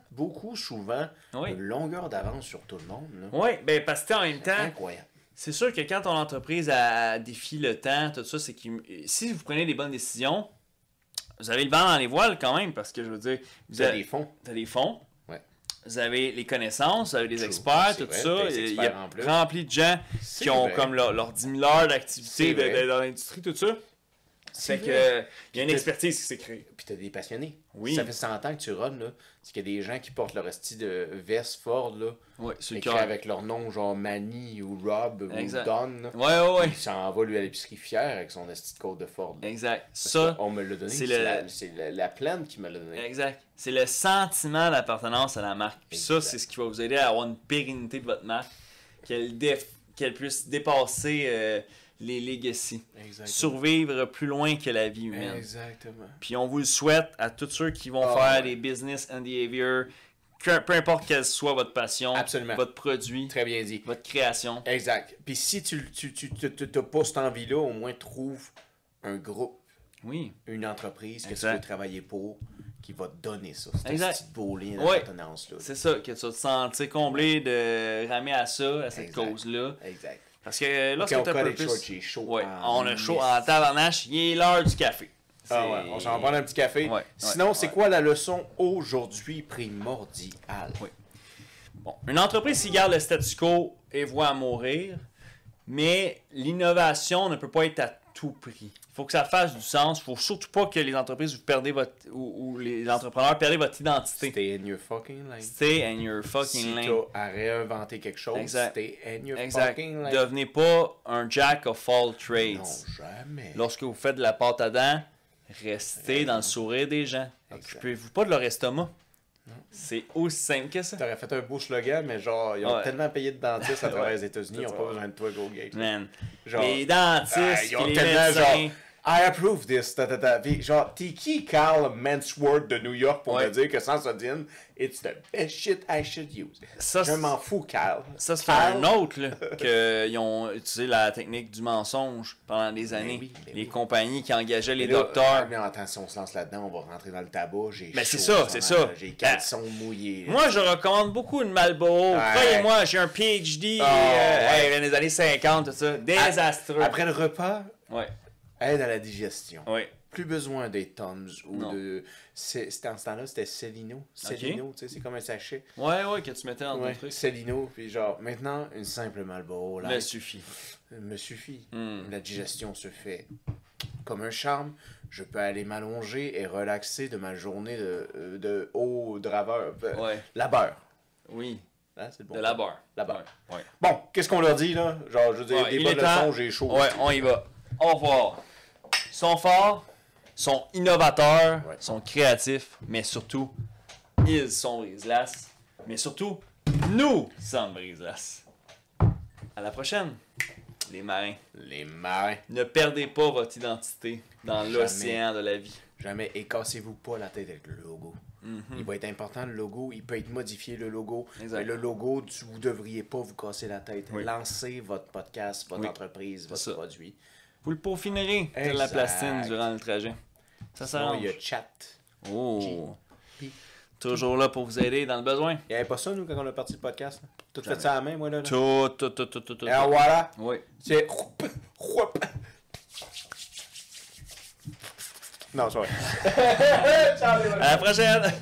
souvent, Oui. une longueur d'avance sur tout le monde. Oui, ben parce que en même temps, Incroyable. c'est sûr que quand ton entreprise défie le temps, tout ça, c'est que si vous prenez des bonnes décisions, vous avez le vent dans les voiles quand même, parce que je veux dire, Vous avez des fonds. T'as des fonds. Ouais. Vous avez les connaissances, vous avez des True. experts, C'est tout vrai, ça. des Il y experts a en plus. rempli de gens C'est qui ont vrai. comme leur 10 000 heures d'activité C'est vrai. dans l'industrie, tout ça. C'est C'est vrai. que il y a une expertise qui s'est créée. Puis t'as des passionnés. Oui. Ça fait 100 ans que tu runs, là. C'est qu'il y a des gens qui portent leur esti de veste Ford, là. Oui, c'est le Écrit cœur. avec leur nom, genre Manny ou Rob Exact. ou Don. là. Ouais. Il s'en va, lui, à l'épicerie fier avec son esti de côte de Ford. là. Exact. Parce Ça, que on me l'a donné. c'est C'est le- la plaine qui me l'a donné. exact. C'est le sentiment d'appartenance à la marque. Puis ça, Exact. c'est ce qui va vous aider à avoir une pérennité de votre marque, qu'elle puisse dépasser les legacy. Exactement. Survivre plus loin que la vie humaine. Exactement. Puis on vous le souhaite à tous ceux qui vont Ah, faire ouais. des business and behavior, peu importe quelle soit votre passion, Absolument. votre produit, Très bien dit. votre création. Exact. Puis si tu n'as pas cette envie-là, au moins trouve un groupe, Oui. une entreprise que tu Exact. veux travailler pour, qui va te donner ça. C'est Exact. petit beau lien Ouais. d'appartenance-là. C'est ça, que tu vas te sentir comblé de ramer à ça, à cette Exact. cause-là. Exact. Parce que lorsque Ok, tu as on un peu cut it short, plus... j'ai chaud Ouais, en on a chaud lisse. en tabarnache, il est l'heure du café. Ah ouais, on s'en va prendre un petit café. Ouais, Sinon, ouais, c'est ouais. quoi la leçon aujourd'hui primordiale? Oui. Bon, une entreprise qui garde le statu quo et voit mourir, mais l'innovation ne peut pas être à tout prix. Il faut que ça fasse du sens. Il faut surtout pas que les entreprises vous perdez votre ou les entrepreneurs perdez votre identité. Stay in your fucking lane. Stay in your fucking Si lane. t'as à réinventer quelque chose, Exact. stay in your Exact. fucking lane. Devenez pas un jack of all trades. Non, jamais. Lorsque vous faites de la pâte à dents, restez dans le sourire des gens. Occupez-vous pas de leur estomac. C'est aussi simple que ça. T'aurais fait un beau slogan, mais genre, ils ont Ouais. tellement payé de dentistes à travers Ouais. les États-Unis, ils n'ont pas besoin de toi, Go Gate. Man. Genre, Les dentistes, ils ont puis les tellement médecins. genre, I approve this. Puis genre, t'es qui Carl Mansworth de New York pour Ouais. me dire que Sensodyne, it's the best shit I should use. Ça, Je m'en fous, Carl. Ça, c'est Carl. un autre, là, qu'ils ont utilisé la technique du mensonge pendant des années. oui, mais les oui. compagnies qui engageaient les Mais là, docteurs. mais attends, si on se lance là-dedans, on va rentrer dans le tabac. J'ai Ben, chaud, c'est ça, c'est ça. J'ai les caleçons mouillés. Moi, je recommande beaucoup une Marlboro. Ouais. Croyez-moi, j'ai un PhD Oh, ouais. dans les années 50, tout ça. Désastreux. Après le repas, Ouais, aide à la digestion. ouais. Plus besoin des Tums ou Non. de. C'était en ce temps-là, c'était Celino. Celino, tu sais, c'est comme un sachet. Ouais, que tu mettais dans ton Ouais, truc. Celino, puis genre, maintenant, une simple Marlboro Me Light suffit. me suffit. Hmm. La digestion se fait comme un charme. Je peux aller m'allonger et relaxer de ma journée de haut draveur. Ouais. Labeur. Oui, Hein, c'est bon. de la barre. Labeur. Ouais. Bon, qu'est-ce qu'on leur dit, là? Genre, je veux dire, Ouais, des il bonnes est temps. leçons, j'ai chaud. Ouais, on y va. Au revoir. Ils sont forts, sont innovateurs, Ouais. sont créatifs, mais surtout, ils sont Brise-Glace. Mais surtout, nous sommes Brise-Glace. À la prochaine, les marins. Les marins. Ne perdez pas votre identité dans Jamais. l'océan de la vie. Jamais. Et cassez-vous pas la tête avec le logo. Il va être important, le logo. Il peut être modifié, le logo. Exact. Mais le logo, vous ne devriez pas vous casser la tête. Oui. Lancez votre podcast, votre Oui. entreprise, votre ça. produit. Vous le peaufinerez de la Exact. plastine durant le trajet. Ça Sinon, s'arrange. il y a chat. Oh. Puis, Toujours là pour vous aider dans le besoin. il n'y avait pas ça, nous, quand on a parti le podcast. Là? Tout fait ça à la main, moi, là. Tout. Et alors, voilà. Oui. C'est... Non, c'est vrai. À la prochaine!